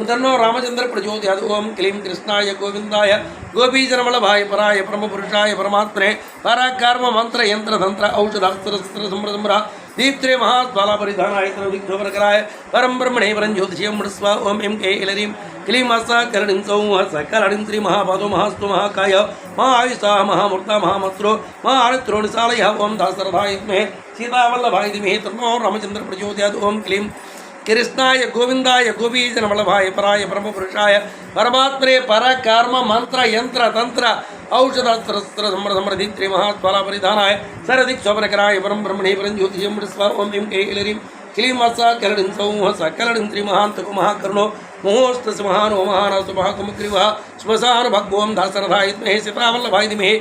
[SPEAKER 1] तन्नो रामचन्द्रः प्रचोदयात् ओं क्लीं कृष्णाय गोविन्दाय गोपीजनवल्लभाय पराय ब्रह्मपुरुषाय परमात्मने परकर्म मंत्र यंत्र तंत्र औषधास्त्र समृद्ध दीप्त्रे महात्वाला परिधानाय सर्वदिक्शोभनकराय परं ब्रह्मणे परं ज्योतिषं स्व ओं एं के एलरीं क्लीं वासा कलडिं सौः सकलडिं त्रिमहापादो महास्तु महाकाय महायुषा महामूर्ता महामत्रो महारित्रो निशालयः ओं दासरथाय विद्महे सीतावल्लभाय धीमहि तन्नो रामचन्द्रः प्रचोदयात् ओं क्लीं कृष्णाय गोविंदाय गोपीजनवल्लभाय पराय ब्रह्मपुरुषाय परमात्मने परकर्म मंत्र यंत्र तंत्र औषधास्त्र समृद्धि त्रिमहात्माला परिधानाय सर्वदिक्शोभनकराय परं ब्रह्मणे परं ज्योतिषं स्व ओं एं के एलरीं क्लीं वासा कलडिं सौः सकलडिं त्रिमहान्तको महाकरुणो मोहोस्तस्य महानो महानासु महाकुमग्रीवः श्मशान भग्वों दासरथाय विद्महे सीतावल्लभाय धीमहि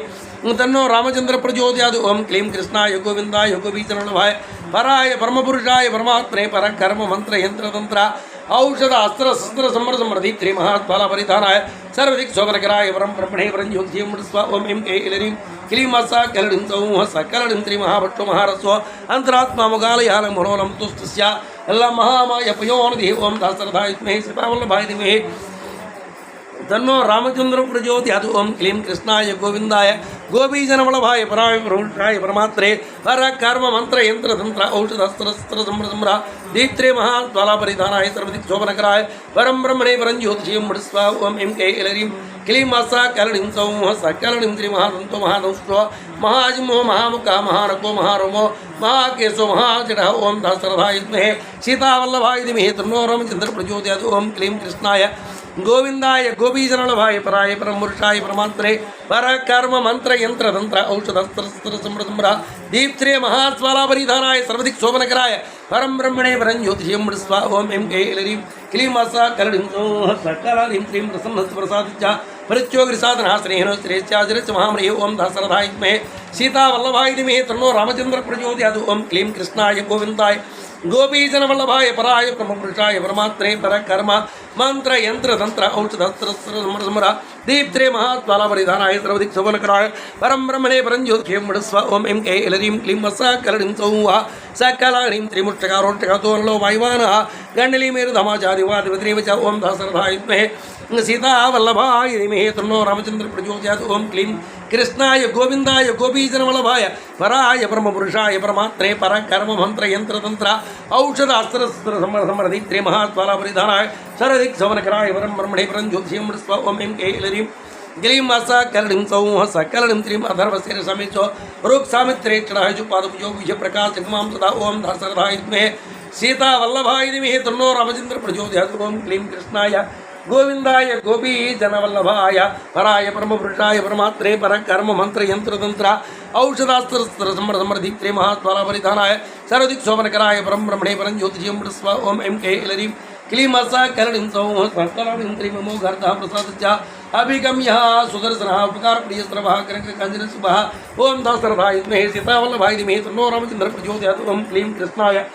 [SPEAKER 1] तन्नो रामचन्द्रः प्रचोदयात् ओं क्लीं कृष्णाय गोविन्दाय गोपीजनवल्लभाय पराय ब्रह्मपुरुषाय परमात्मने परकर्म मंत्र यंत्र तंत्र औषध अस्त्र शस्त्र समृद्धि त्रिमहात्माला परिधानाय सर्वदिक्शोभनकराय परं ब्रह्मणे परं ज्योतिषं स्व ओं एं के एलरीं क्लीं वासा कलडिं सौः सकलडिं त्रिमहाभट्टो महारस्व अंतरात्मा मुगालयालं मनोलं तुस्तस्य महामाय पयोनिधिः ओं दासरथाय विद्महे सीतावल्लभाय धीमहि तन्नो रामचन्द्रः प्रचोदयात् ओं क्लीं कृष्णाय गोविन्दाय गोपीजनवल्लभाय पराय ब्रह्मपुरुषाय परमात्मने परकर्म मंत्र यंत्र तंत्र औषधास्त्र समृद्ध दीप्त्रे महात्वाला परिधानाय सर्वदिक्शोभनकराय परं ब्रह्मणे परं ज्योतिषं स्व ओं एं के एलरीं क्लीं वासा कलडिं सौः सकलडिं त्रिमहादन्तो महादंष्टो महाजिह्वो महामुखः महानको महारोमो महाकेशो महाजडः ओं दासरथाय विद्महे सीतावल्लभाय धीमहि तन्नो रामचन्द्रः प्रचोदयात् ओं क्लीं कृष्णाय गोविंदाय गोपीजनवल्लभाय पराय ब्रह्मपुरुषाय परमात्मने परकर्म मंत्र यंत्र तंत्र औषधास्त्र समृद्ध दीप्त्रे महात्वाला परिधानाय सर्वदिक्शोभनकराय परं ब्रह्मणे परं ज्योतिषं स्व ओं एं के एलरीं क्लीं वासा कलडिं सौः सकलारिं त्रीं प्रसन्नस्य प्रसादिच्च परित्योगृसाधनः स्नेहनो श्रेष्ठ्याचरश्च महामृहे ओं दासरथाय विद्महे सीतावल्लभाय धीमहि तन्नो रामचन्द्रः प्रचोदयात् ओं क्लीं कृष्णाय गोविन्दाय गोपीजनवल्लभाय पराय ब्रह्मपुरुषाय परमात्मने परकर्म मंत्र यंत्र तंत्र औषधास्त्र समृद्ध दीप्त्रे महात्वाला परिधानाय सर्वदिक्शोभनकराय परं ब्रह्मणे परं ज्योतिषं स्व ओं एं के एलरीं क्लीं वासा कलडिं सौः सकलारिं त्रिमुष्टकारोष्टकातो वायुवानः गण्डलीमेरुधमाचादिवादिवद्रेव च ओं दासरथाय विद्महे सीतावल्लभाय धीमहि तन्नो रामचन्द्रः प्रचोदयात् ओं क्लीं कृष्णाय गोविन्दाय गोपीजनवल्लभाय पराय ब्रह्मपुरुषाय परमात्मने परकर्म मंत्र यंत्र तंत्र औषधास्त्र समृद्धि त्रिमहात्वाला परिधानाय सर्वदिक्शोभनकराय परं ब्रह्मणे परं ज्योतिषं स्व ओं एं के एलरीं क्लीं वासा कलडिं सौः सकलडिं त्रीं अथर्वस्य समेतो रुक्सामित्रेक्षणः जुपादपुजो विजयप्रकाशगमां सदा ओं दासरथाय विद्महे सीतावल्लभाय धीमहि तन्नो रामचन्द्रः प्रचोदयात् ओं क्लीं कृष्णाय गोविंदाय गोपीजनवल्लभाय पराय ब्रह्मपुरुषाय परमात्मने परकर्म मंत्र यंत्र तंत्र औषधास्त्र समृद्धि त्रिमहात्वाला परिधानाय सर्वदिक्शोभनकराय परं ब्रह्मणे परं ज्योतिषं स्व ओं एं के एलरीं क्लीं वासा कलडिं सौः सकलडिं त्रिममोघर्तः प्रसादच्च अभिगम्यः सुदर्शनः उपकारप्रियस्रवः कनककाञ्चनशुभः ओं दासरथाय विद्महे सीतावल्लभाय धीमहि तन्नो रामचन्द्रः प्रचोदयात् ओं क्लीं कृष्णाय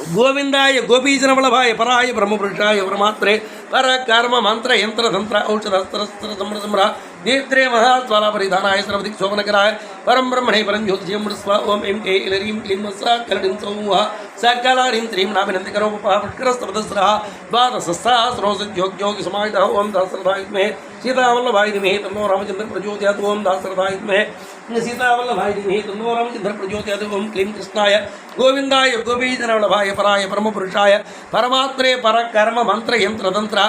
[SPEAKER 1] गोविंदाय गोपीजनवल्लभाय पराय ब्रह्मपुरुषाय परमात्मने परकर्म मंत्र यंत्र तंत्र औषधास्त्र समृद्ध दीप्त्रे महात्वाला परिधानाय सर्वदिक्शोभनकराय परं ब्रह्मणे परं ज्योतिषं स्व ओं एं के एलरीं क्लीं वासा कलडिं सौः सकलारिं त्रीं नाभिनन्दिकरोपपुष्करस्तपदस्रः द्वादशसहस्रोज्योग्योगिसमाहितः ओं दासरथाय विद्महे सीतावल्लभाय धीमहि तन्नो रामचन्द्रः प्रचोदयात् ओं दासरथाय विद्महे सीतावल्लभाय धीमहि तन्नो रामचन्द्रः प्रचोदयात् ओम क्लीं कृष्णाय गोविंदाय गोपीजनवल्लभाय पराय परमपुरुषाय परमात्मने परकर्म मंत्र यंत्र तंत्र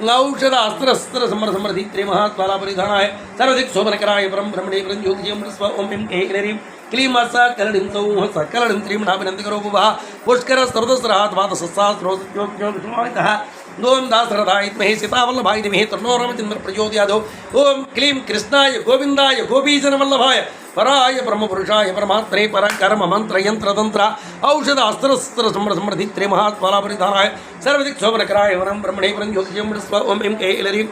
[SPEAKER 1] औषध अस्त्र अस्त्र समर समृद्धि त्रिमहात्माला परिधानाय सर्वदिक् शोभनकराय परम ब्रह्मणे परंज्योतिषं स्व ओम ऐं क्लीं क्लीं असा कलडिं सौः सकलडिं त्रीं नाभिनन्दकरो भुवः पुष्कर सर्वदस्रात् वातसस्सास्त्रोज्योतिषमायितः ओम दासरथाय विद्महे सीतावल्लभाय धीमहि तन्नो रामचन्द्रः प्रचोदयात् ओम क्लीं कृष्णाय गोविंदाय गोपीजनवल्लभाय पराय ब्रह्मपुरुषाय परमात्मने परकर्म मंत्र यंत्र तंत्र औषध अस्त्र अस्त्र समृद्धि त्रिमहात्माला परिधानाय सर्वदिक् शोभनकराय वरं ब्रह्मणे परंज्योतिषं स्व ओम ऐं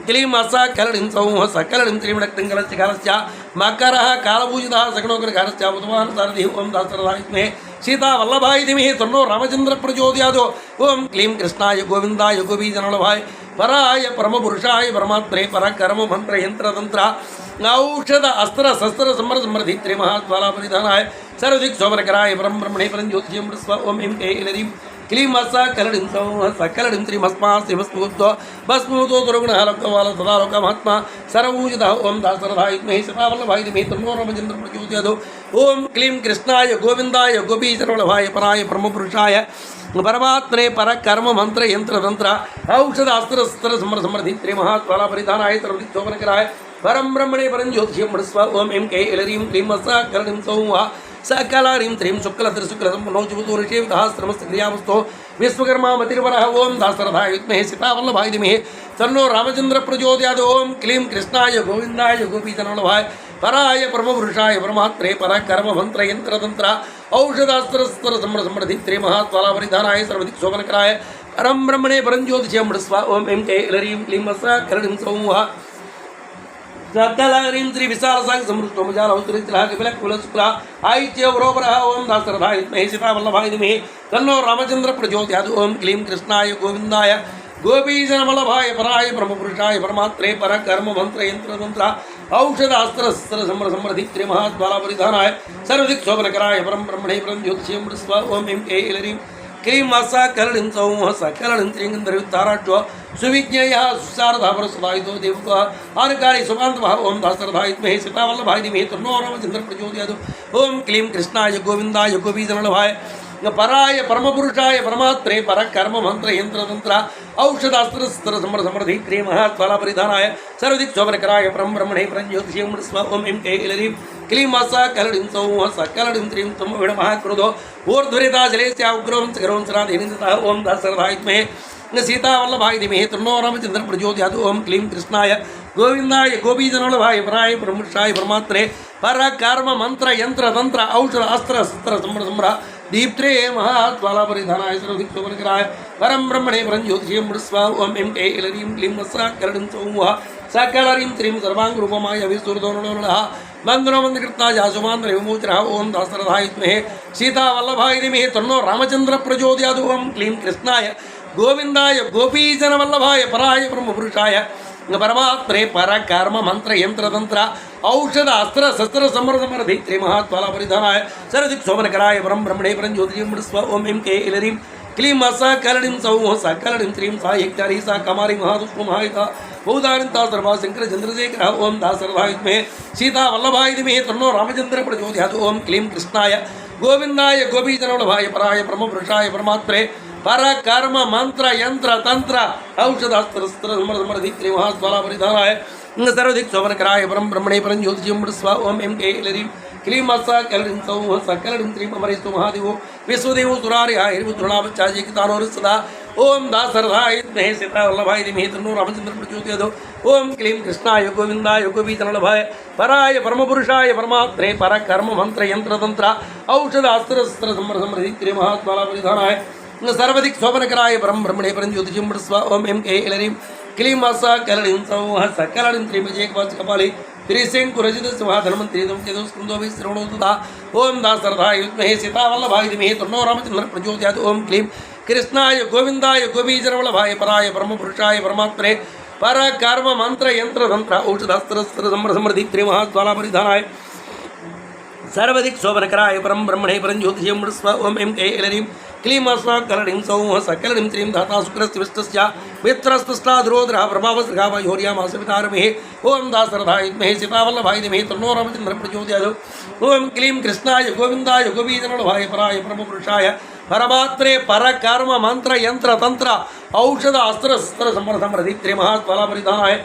[SPEAKER 1] क्लीं असा कलडिं सौः सकलडिं त्रीं नक्तिङ्गलस्य कालस्य मकरः कालपूजितः सकनोग्रकारस्य उद्वान् सारथिः ओम दासरथाय विद्महे सीतावल्लभाय धीमहि तन्नो रामचन्द्रः प्रचोदयात् ओम क्लीं कृष्णाय गोविंदाय गोपीजनवल्लभाय पराय परमपुरुषाय परमात्मने परकर्म मंत्र यंत्र तंत्र औषध अस्त्र शस्त्र समृद्धि त्रिमहात्माला परिधानाय सर्वदिक् शोभनकराय परम ब्रह्मणे परंज्योतिषं स्व ओम ऐं क्लीं असा कलडिं सौः सकलडिं त्रिमस्मास्त्रिमस्मूतो भस्मूतो दुर्गुणः लोकपाल तदा लोकमात्मा सर्वपूजितः ओम दासरथाय विद्महे सीतावल्लभाय धीमहि तन्नो रामचन्द्रः प्रचोदयात् ओम क्लीं कृष्णाय गोविंदाय गोपीजनवल्लभाय पराय परमपुरुषाय परमात्मने परकर्म मंत्र यंत्र तंत्र औषध अस्त्र अस्त्र समृद्धि त्रिमहात्माला परिधानाय सर्वदिक् शोभनकराय परम ब्रह्मणे परंज्योतिषं स्व ओम ऐं क्लीं असा कलडिं सौः सकलारीं त्रीं शुक्लतिर्शुक्लसम्पन्नोचिपुतोरिषेविधास्त्रमस्त्रियामस्तो विश्वकर्मा मतिर्वरः ओम दासरथाय विद्महे सीतावल्लभाय धीमहि तन्नो रामचन्द्रः प्रचोदयात् ओम क्लीं कृष्णाय गोविंदाय गोपीजनवल्लभाय पराय परमपुरुषाय परमात्मने परकर्म मंत्र यंत्र तंत्र औषधास्त्र समृद्धि त्रिमहात्माला परिधानाय सर्वदिक् शोभनकराय परम ब्रह्मणे परंज्योतिषं स्व ओम ऐं क्लीं असा कलडिं सौः सकलरीं श्री विशाल संग समृद्धो मजाल औत्रित्रः कपिलः कुलशुक्ला आयित्य वरोवरः ओम दासरथाय विद्महे सीतावल्लभाय धीमहि तन्नो रामचन्द्रः प्रचोदयात् ओम क्लीं कृष्णाय गोविंदाय गोपीजनवल्लभाय पराय ब्रह्मपुरुषाय परमात्मने परकर्म मंत्र यंत्र तंत्र औषध अस्त्र अस्त्र समृद्धि त्रिमहात्माला परिधानाय सर्वदिक् शोभनकराय परम ब्रह्मणे परंज्योतिषं स्व ओम ऐं क्लीं असा कलडिं सौः सकलडिं त्रीं गन्धर्वताराट्यो सुविज्ञेयः सुशारदापरसदायितो देवकः आनकारि सुकान्तवः ओम दासरथाय विद्महे सीतावल्लभाय धीमहि तन्नो रामचन्द्रः प्रचोदयात् ओम क्लीं कृष्णाय गोविंदाय गोपीजनवल्लभाय पराय परमपुरुषाय परमात्मने परकर्म मंत्र यंत्र तंत्र औषधास्त्र समृद्धि त्रिमहात्माला परिधानाय सर्वदिक् शोभनकराय परम ब्रह्मणे परंज्योतिषं स्व ओम ऐं क्लीं असा कलडिं सौः सकलडिं त्रीं महाक्रोधो ऊर्ध्वरिता जलेस्य उग्रं सकरोंसराधीनितः ओम दासरथाय विद्महे सीतावल्लभाय धीमहि तन्नो रामचन्द्रः प्रचोदयात् ओम क्लीं कृष्णाय गोविंदाय गोपीजनवल्लभाय पराय परमपुरुषाय परमात्मने परकर्म मंत्र यंत्र तंत्र औषध अस्त्र शस्त्र समृद्ध दीप्त्रे महात्माला परिधानाय सर्वदिक् शोभनकराय परम ब्रह्मणे परंज्योतिषं स्व ओम ऐं क्लीं असा कलडिं सौः सकलरीं त्रीं सर्वाङ्गरूपमाय विस्तुर्दोर्णः बन्धनो बन्धकृत्ता जासुमान्द्र विमोचनः ओम दासरथाय विद्महे सीतावल्लभाय धीमहि तन्नो रामचन्द्रः प्रचोदयात् ओम क्लीं कृष्णाय गोविंदाय गोपीजनवल्लभाय पराय ब्रह्मपुरुषाय परमात्मने परकर्म मंत्र यंत्र तंत्र औषध अस्त्र शस्त्र समृद्धि त्रिमहात्माला परिधानाय सर्वदिक् शोभनकराय परम ब्रह्मणे परंज्योतिषं स्व ओम ऐं क्लीं असा कलडिं सौः सकलडिं त्रीं साहित्यारी सा कमारी महादुष्टमाहिता बहुधारिता सर्वा शंकर चंद्रशेखरः ओम दासरथाय विद्महे सीतावल्लभाय धीमहि तन्नो रामचन्द्रः प्रचोदयात् ओम क्लीं कृष्णाय गोविंदाय गोपीजनवल्लभाय पराय ब्रह्मपुरुषाय परमात्मने परकर्म मंत्र यंत्र तंत्र औषधास्त्र समृद्धि त्रिमहात्माला परिधानाय सर्वदिक् शोभनकराय परम ब्रह्मणे परंज्योतिषं स्व ओम ऐं क्लीं असा कलडिं सौः सकलडिं त्रीं अमरेस्तु महादेवो विश्वदेवो सुरार्यः हिरवितृणावच्चाजिकितानोरुसदा ओम दासरथाय विद्महे सीतावल्लभाय धीमहि तन्नो रामचन्द्रः प्रचोदयात् ओम क्लीं कृष्णाय गोविंदाय गोपीजनवल्लभाय पराय परमपुरुषाय परमात्मने परकर्म मंत्र यंत्र तंत्र औषध अस्त्र शस्त्र समृद्धि त्रिमहात्माला परिधानाय सर्वदिक् शोभनकराय परम ब्रह्मणे परंज्योतिषं स्व ओम ऐं क्लीं असा कलडिं सौः सकलडिं त्रीं विजयकपाली त्रिशङ्कुरजितसिंहाधनमन्त्री स्कन्दोभिश्रवणोतदा ओम दासरथाय विद्महे सीतावल्लभाय धीमहि तन्नो रामचन्द्रः प्रचोदयात् ओम क्लीं कृष्णाय गोविंदाय गोपीजनवल्लभाय पराय परमपुरुषाय परमात्मने परकर्म मंत्र यंत्र तंत्र औषधास्त्र समृद्धि त्रिमहात्माला परिधानाय सर्वदिक् शोभनकराय परम ब्रह्मणे परंज्योतिषं स्व ओम ऐं क्लीं कलडिं सौः सकलडिं त्रीं धाता शुक्रस्तिष्ठस्य मित्रस्तस्ताद्रोद्रः प्रभावसृगावयोर्यामासवितारमेः ओं दासरथाय विद्महे सीतावल्लभाय धीमहि तन्नो रामचन्द्रः प्रचोदयात् ओं क्लीं कृष्णाय गोविन्दाय गोपीजनवल्लभाय पराय परमपुरुषाय परमात्रे परकर्म मंत्र यंत्र तंत्र औषध अस्त्र शस्त्र समर्थमृदित्रे महात्वलापरिधानाय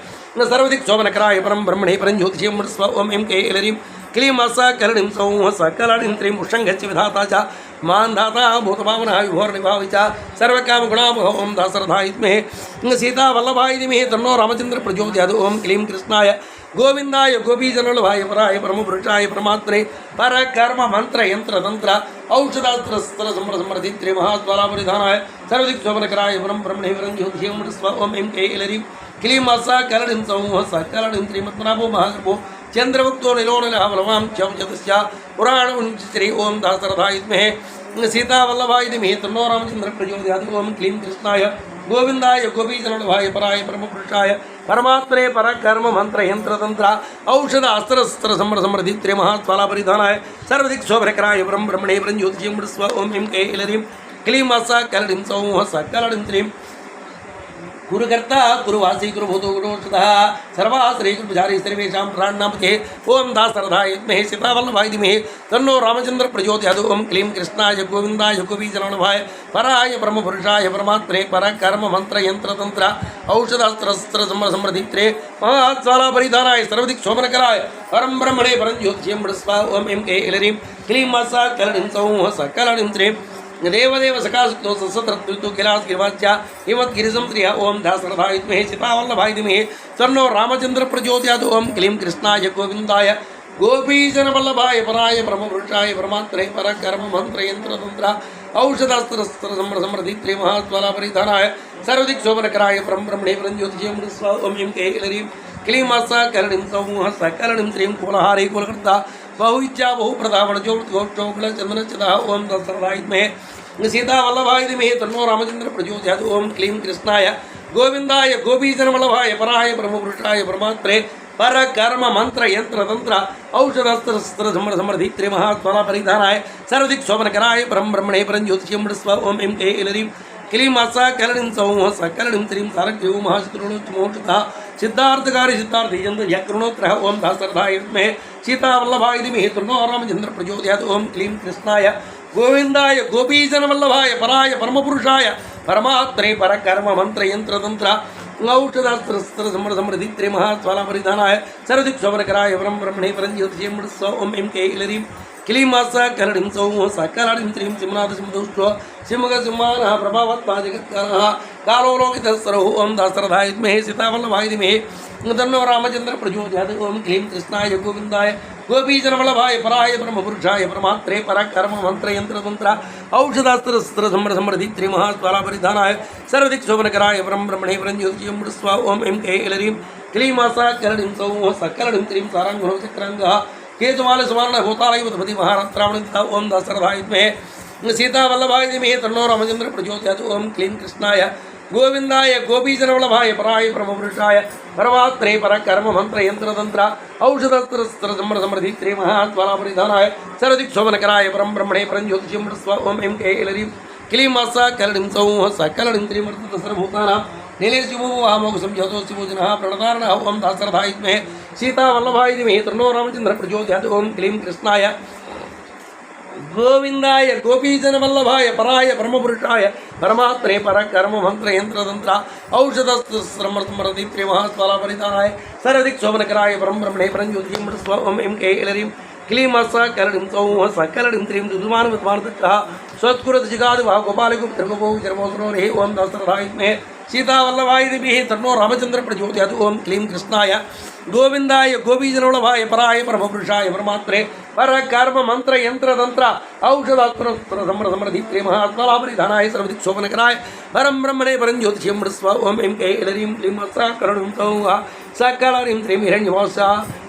[SPEAKER 1] सर्वदिक् शोभनकराय परम ब्रह्मणे परञ्ज्योतिषीं स्व ओं ऐं कैलरीं क्लीं सकलडिं सौः सकलडिं त्रीं उषङ्गच्च विधाता च मान्धाता भूतभावनः विभोर्निभावि च सर्वकामगुणामह ओं दासरथाय विद्महे सीतावल्लभाय धीमहि तन्नो रामचन्द्रः प्रचोदयात् ओं क्लीं कृष्णाय गोविंदाय गोपीजनवल्लभाय पराय परमपुरुषाय परमात्मने परकर्म मंत्र यंत्र तंत्र औषधास्त्र शस्त्र समृद्धित्रे महात्वलापरिधानाय सर्वदिक् शोभनकराय परम ब्रह्मणे परञ्ज्योतिषीं स्व ओं ऐं कैलरीं क्लीं सकलडिं सौः सकलडिं त्रीमत्मनाभो महागर्भो चंद्रभुक्तो निलोनिलः बलवां चतुश्च पुराणमुञ्चित्रे ओं दासरथाय विद्महे सीतावल्लभाय धीमहि तन्नो रामचन्द्रः प्रचोदयात् ओं क्लीं कृष्णाय गोविंदाय गोपीजनवल्लभाय पराय परमपुरुषाय परमात्मने परकर्म मंत्र यंत्र तंत्र औषध अस्त्र शस्त्र समृद्धित्रे महात्वलापरिधानाय सर्वदिक् शोभनकराय परम ब्रह्मणे परञ्ज्योतिषीं स्व ओं ऐं कैलरीं क्लीं सकलडिं सौः सकलडिं त्रीं कुरुकर्ता कुरुवासी कुरुभूतो गुरुषधः सर्वाश्री कुरुपुजारी सर्वेषां प्राणनामते ओं दासरथाय विद्महे सीतावल्लभाय धीमहि तन्नो रामचन्द्रः प्रचोदयात् ओं क्लीं कृष्णाय गोविन्दाय गोपीजनवल्लभाय पराय परमपुरुषाय परमात्मने परकर्म मंत्र यंत्र तंत्र औषधास्त्र शस्त्र समृद्धित्रे महात्वलापरिधानाय सर्वदिक् शोभनकराय परम ब्रह्मणे परञ्ज्योतिषीं स्व ओं ऐं कैलरीं क्लीं सकलडिं सौः सकलडिं त्रीं देवदेव सकाशक्तो सत्सत्रत्तु किलास्गिरिवाच्या हिमद्गिरिजं श्रिय ओं दासरथाय विद्महे सीतावल्लभाय धीमहि तन्नो रामचन्द्रः प्रचोदयात् ओं क्लीं कृष्णाय गोविन्दाय गोपीजनवल्लभाय पराय परमपुरुषाय परमात्मने परकर्म मंत्र यंत्र तंत्र औषधास्त्र शस्त्र समृद्धित्रे महात्वलापरिधानाय सर्वदिक् शोभनकराय परम ब्रह्मणे परञ्ज्योतिषीं स्व ओं ऐं कैलरीं क्लीं सकलडिं सौः सकलडिं त्रीं कुलहारी कुलकर्ता बहुइच्छा बहुप्रदा वणजोक्तगोष्ठोक्लचन्दनचितः ओं दासरथाय विद्महे सीतावल्लभाय धीमहि तन्नो रामचन्द्रः प्रचोदयात् ओं क्लीं कृष्णाय गोविन्दाय गोपीजनवल्लभाय पराय परमपुरुषाय परमात्मने परकर्म मंत्र यंत्र तंत्र औषधस्त्र शस्त्र समृद्धित्रे महात्वलापरिधानाय सर्वदिक् शोभनकराय परम ब्रह्मणे परञ्ज्योतिषीं स्व ओं ऐं कैलरीं क्लीं सकलडिं सौः सकलडिं त्रीं सारग्यो महाशत्रुणोत्तमोषधः सिद्धार्थकारी सिद्धार्थयन्त्रयकृणोत्रः ओं दासरथाय विद्महे सीतावल्लभाय धीमहि तन्नो रामचन्द्रः प्रचोदयात् ओं क्लीं कृष्णाय गोविन्दाय गोपीजनवल्लभाय पराय परमपुरुषाय परमात्मने परकर्म मंत्र यंत्र तंत्र औषधास्त्र शस्त्र समृद्धित्रे महात्वलापरिधानाय सर्वदिक् शोभनकराय परम ब्रह्मणे परञ्ज्योतिषीं स्व ओं ऐं कैलरीं क्लीं सकलडिं सौः सकलडिं त्रीं सिंहनाथसिंहदौष्ट्रो सिंहगसिंहानः प्रभावत्ता जगत्कालः कालोलोकितः सर्वो ओं दासरथाय विद्महे सीतावल्लभाय धीमहि तन्नो रामचन्द्रः प्रचोदयात् ओं क्लीं कृष्णाय गोविन्दाय गोपीजनवल्लभाय पराय परमपुरुषाय परमात्मने परकर्म मंत्र यंत्र तंत्र औषधास्त्र शस्त्र समृद्धित्रे महात्वलापरिधानाय सर्वदिक् शोभनकराय परम ब्रह्मणे परञ्ज्योतिषीं स्व ओं ऐं कैलरीं क्लीं सकलडिं सौः सकलडिं त्रीं साराङ्गो चक्राङ्गः केतुमालसमानः भूतालयपति महारात्रावणितः ओं दासरथाय विद्महे सीतावल्लभाय धीमहि तन्नो रामचन्द्रः प्रचोदयात् ओं क्लीं कृष्णाय गोविन्दाय गोपीजनवल्लभाय पराय परमपुरुषाय परमात्मने परकर्म मंत्र यंत्र तंत्र औषधस्त्र शस्त्र समृद्धित्रे महात्वलापरिधानाय सर्वदिक् शोभनकराय परम ब्रह्मणे परञ्ज्योतिषीं स्व ओं ऐं कैलरीं क्लीं सकलडिं सौः सकलडिं त्रीं सर्वभूतानां नीलेशुभोहामोघसंजोतोऽस्तिभोजनः प्रणतारणः ओं दासरथाय विद्महे सीतावल्लभाय धीमहि तन्नो रामचन्द्रः प्रचोदयात् ओं क्लीं कृष्णाय गोविंदाय गोपीजनवल्लभाय पराय परमपुरुषाय परमात्मने परकर्म मंत्र यंत्र तंत्र औषधस्त्र समृद्धित्रे महात्वलापरिधानाय सर्वदिक् शोभनकराय परम ब्रह्मणे परञ्ज्योतिषीं स्व ओं ऐं कैलरीं क्लीं सकलडिं सौः सकलडिं त्रीं दुर्मानवत्मानदत्तः स्वत्कुरतजिगादिवः गोपालगुप्तर्गोपो विचर्मोसुरोः ओं दासरथाय विद्महे सीतावल्लभाय धीमहि तन्नो रामचन्द्रः प्रचोदयात् ओं क्लीं कृष्णाय गोविंदाय गोपीजनवल्लभाय पराय परमपुरुषाय परमात्मने परकर्म मंत्र यंत्र तंत्र औषधास्त्र समृद्धित्रे महात्वलापरिधानाय सर्वदिक् शोभनकराय परम ब्रह्मणे परञ्ज्योतिषीं स्व ओं ऐं कैलरीं क्लीं सकलडिं सौः सकलडिं त्रीं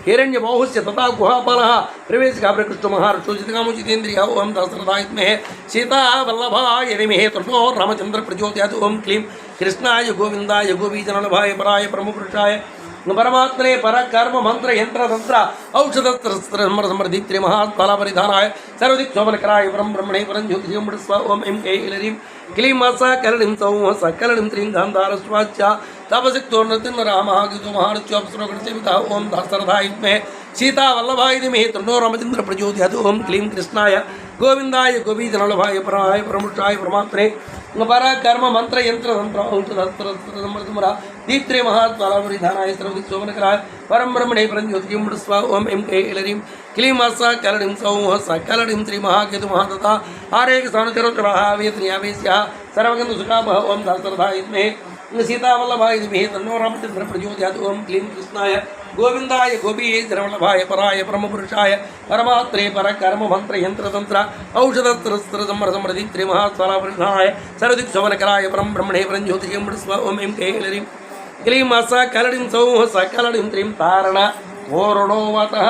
[SPEAKER 1] हिरण्यबाहुस्य तथा गुहापालः प्रवेशकः प्रकृष्टमहार्षोचितकामोचितेन्द्रियः ओं दासरथाय विद्महे सीतावल्लभाय धीमहि तन्नो रामचन्द्रः प्रचोदयात् ओं क्लीं कृष्णाय गोविन्दाय गोपीजनवल्लभाय पराय परमपुरुषाय परमात्मने पर कर्म मंत्र यंत्र तंत्र औषध समृद्धि महात्फल परिधानाय सर्वदिक् शोभनकराय परम ब्रह्मणे परं ज्योतिषं स्व ओम ऐं क्लीं क्लीं सकलनिं सौः सकलनिं त्रीं गान्धारस्वाच्च तपसिक्तो नृत्यनरामहागितो महारच्योऽप्सुरगणसेवितः ओम दासरथाय विद्महे सीतावल्लभाय धीमहि तन्नो रामचन्द्र प्रचोदयात् ओम क्लीं कृष्णाय गोविंदाय गोपीजनवल्लभाय पराय परमुषाय परमात्मने पर कर्म मंत्र यंत्र तंत्र औषध दीप्त्रे महात्मालावरिधानाय सर्वदिक् शोभनकराय परं ब्रह्मणे परं ज्योतिषं स्व ओम ऐं क्लीं सकलनिं सौः सकलनिं श्रीमहाकेतु महादत्ता आरेक सानुचरोचरः वेत्न्यावेश्यः सर्वगन्धसुखावः ओम दासरथाय विद्महे सीतावल्लभाय धीमहि तन्नो रामचन्द्र प्रचोदयात् ओम क्लीं कृष्णाय गोविंदाय गोपीजनवल्लभाय पराय परमपुरुषाय परमात्मने पर कर्म मंत्र यंत्र तंत्र औषध समृद्धि महात्मालावरिधानाय सर्वदिक् शोभनकराय परं ब्रह्मणे परं ज्योतिषं स्व ओम ऐं क्लीं सकलनिं सौः सकलनिं त्रीं तारण तोरणोवतः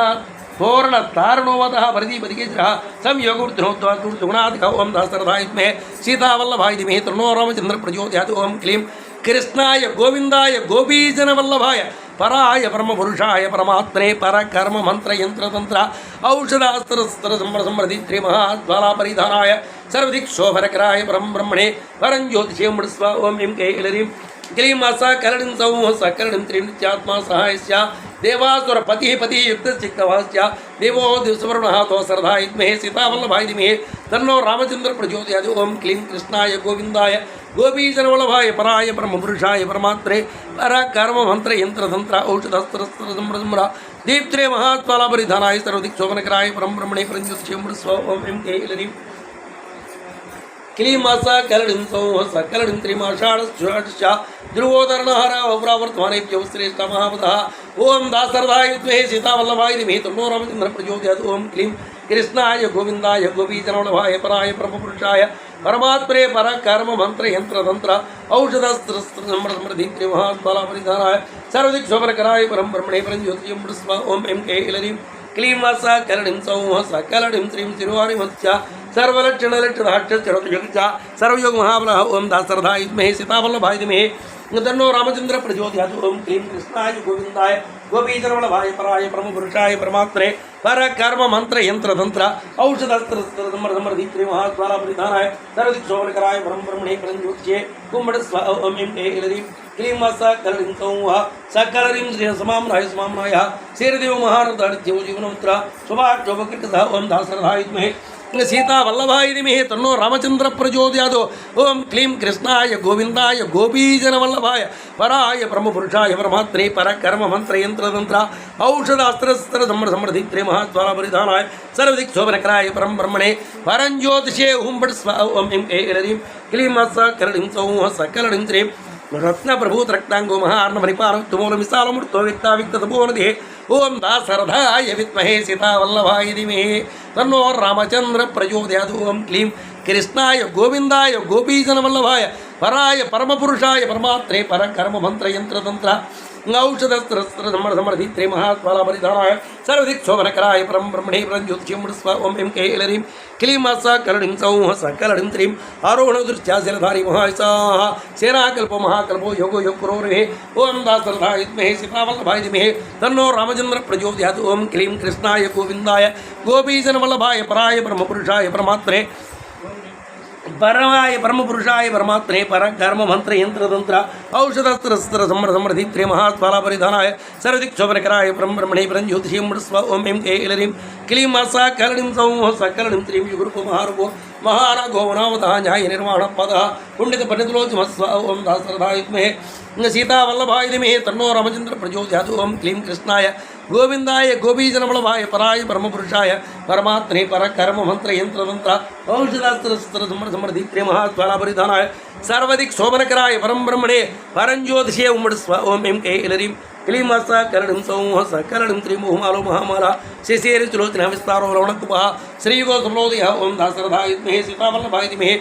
[SPEAKER 1] तोरण तारणोवतः प्रदीपदिकेश्वरः संयोगूर्ध्नोद्वादुर्दुगुणाधिकः ओम दासरथाय विद्महे सीतावल्लभाय धीमहि तन्नो रामचन्द्र प्रचोदयात् ओम क्लीं कृष्णाय गोविंदाय गोपीजनवल्लभाय पराय परमपुरुषाय परमात्मने पर कर्म मंत्र यंत्र तंत्र औषधास्त्र समृद्धि महात्मालापरिधानाय सर्वदिक् शोभनकराय परं ब्रह्मणे परं ज्योतिषं स्व ओम ऐं क्लीं सकलनिं सौः सकलनिं त्रीं नित्यात्मा सहायस्य देवासुरपतिः पतिः युक्तचित्तवास्य देवो दिवसवर्णः दोसरथाय विद्महे सीतावल्लभाय धीमहि तन्नो रामचन्द्र प्रचोदयात् ओम क्लीं कृष्णाय गोविंदाय गोपीजनवल्लभाय पराय परमपुरुषाय परमात्मने पर कर्म मंत्र यंत्र तंत्र औषधस्त्र समृद्धि दीप्त्रे महात्मालापरिधानाय सर्वदिक् शोभनकराय परं ब्रह्मणे परं ज्योतिषं स्व ओम ऐं क्लीं सकलनिं सौः सकलनिं त्रिमाषाढश्च ध्रुवोदर्णहरावर्तमानेभ्यो श्रेष्ठ महावतः ओम दासरथाय विद्महे सीतावल्लभाय धीमहि तन्नो रामचन्द्र प्रचोदयात् ओम क्लीं कृष्णाय गोविंदाय गोपीजनवल्लभाय पराय परमपुरुषाय परमात्मने पर कर्म मंत्र यंत्र तंत्र औषधस्त्र समृद्धि महात्मालापरिधानाय सर्वदिक् शोभनकराय परं ब्रह्मणे परं ज्योतिषं स्व ओम ऐं क्लीं सकलनिं सौः सकलनिं त्रीं तिरुवारिमत्स्य सर्वलक्षणलक्षणाक्षरयोगिच सर्वयोग महाबलः ओम दासरथाय विद्महे सीतावल्लभाय धीमहि तन्नो रामचन्द्र प्रचोदयात् ओम क्लीं कृष्णाय गोविंदाय गोपीजनवल्लभाय पराय परमपुरुषाय परमात्मने पर कर्म मंत्र यंत्र तंत्र औषधस्त्र समृद्धि महात्मालापरिधानाय सर्वदिक् शोभनकराय परं ब्रह्मणे परं ज्योतिषे स्व ओम ऐं क्लीं सकलनिं सौः सकलनिं समाम्नाय समाम्नायः श्रीदेव महारथादित्यो जीवनमुद्र शुभाक्षोभकृतः ओम दासरथाय विद्महे सीतावल्लभाय धीमहि तन्नो रामचन्द्र प्रचोदयात् ओम क्लीं कृष्णाय गोविंदाय गोपीजनवल्लभाय पराय परमपुरुषाय परमात्मने पर कर्म मंत्र यंत्र तंत्र औषधास्त्र समृद्धि महात्मालापरिधानाय सर्वदिक् शोभनकराय परं ब्रह्मणे परं ज्योतिषे स्व ओम ऐं क्लीं सकलनिं सौः सकलनिं त्रीं रत्नप्रभूत रक्तांगो महार्णवरिपारमुत्तमूलमिसालमूर्तो विक्ताविक्ततपोनिधिः ओम दासरथाय विद्महे सीतावल्लभाय धीमहि तन्नो रामचन्द्र प्रचोदयात् ओम क्लीं कृष्णाय गोविंदाय गोपीजनवल्लभाय पराय परमपुरुषाय परमात्मने पर कर्म मंत्र यंत्र तंत्र औषधस्त्र समृद्धि महात्मालापरिधानाय सर्वदिक् शोभनकराय परं ब्रह्मणे परं ज्योतिषं स्व ओम ऐं क्लीं सकलनिं सौः सकलनिं त्रीं आरोहणदृश्याशलधारी महायसाः सेनाकल्पो महाकल्पो योगो योगपुरोर्हे ओम दासरथाय विद्महे सीतावल्लभाय धीमहि तन्नो रामचन्द्र प्रचोदयात् ओम क्लीं कृष्णाय गोविंदाय गोपीजनवल्लभाय पराय परमपुरुषाय परमात्मने परमाय परमपुरुषाय परमात्मने पर कर्म मंत्र यंत्र तंत्र औषधस्त्र समृद्धि महात्मालापरिधानाय सर्वदिक् शोभनकराय परं ब्रह्मणे परं ज्योतिषं स्व ओम ऐं क्लीं सकलनिं सौः सकलनिं त्रीं युगरूपो महारूपो महाराघोवनावतः न्याय निर्वाण पदः पुण्डित पंडितलोचमस्व ओम दासरथाय विद्महे सीतावल्लभाय धीमहि तन्नो रामचन्द्र प्रचोदयात् ओम क्लीं कृष्णाय गोविंदाय गोपीजनवल्लभाय पराय परमपुरुषाय परमात्मने पर कर्म मंत्र यंत्र तंत्र औषधास्त्र समृद्धि महात्मालापरिधानाय सर्वदिक् शोभनकराय परं ब्रह्मणे परं ज्योतिषे स्व ओम ऐं क्लीं सकलनिं सौः सकलनिं त्रीं बहुमालो महामाला शिशिरचुलोचनः विस्तारो रवणकुपः श्रीगोसमलोदयः ओम दासरथाय विद्महे सीतावल्लभाय धीमहि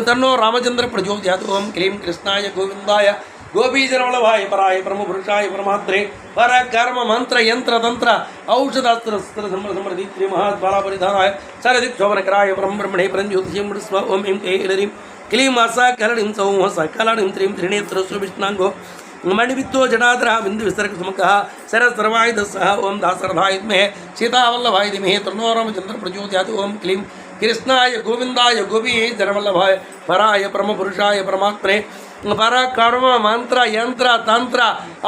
[SPEAKER 1] तन्नो रामचन्द्र प्रचोदयात् ओम क्लीं कृष्णाय गोविंदाय गोपीजनवल्लभाय पराय परमपुरुषाय परमात्मने पर कर्म मंत्र यंत्र तंत्र औषधास्त्र समृद्धि महात्मालापरिधानाय सर्वदिक् शोभनकराय परं ब्रह्मणे परं ज्योतिषं स्व ओम ऐं क्लीं सकलनिं सौः सकलनिं त्रीं त्रिनेत्रस्वविष्णाङ्गो मणिवित्तो जटाधरः बिन्दुविसर्गसुमुखः सरस्सर्वायुधः ओं दासरथाय विद्महे सीतावल्लभाय धीमहि तन्नो रामचन्द्रः प्रचोदयात् ओं क्लीं कृष्णाय गोविन्दाय गोपीजनवल्लभाय पराय परमपुरुषाय परमात्मने पर कर्म मंत्र यंत्र तंत्र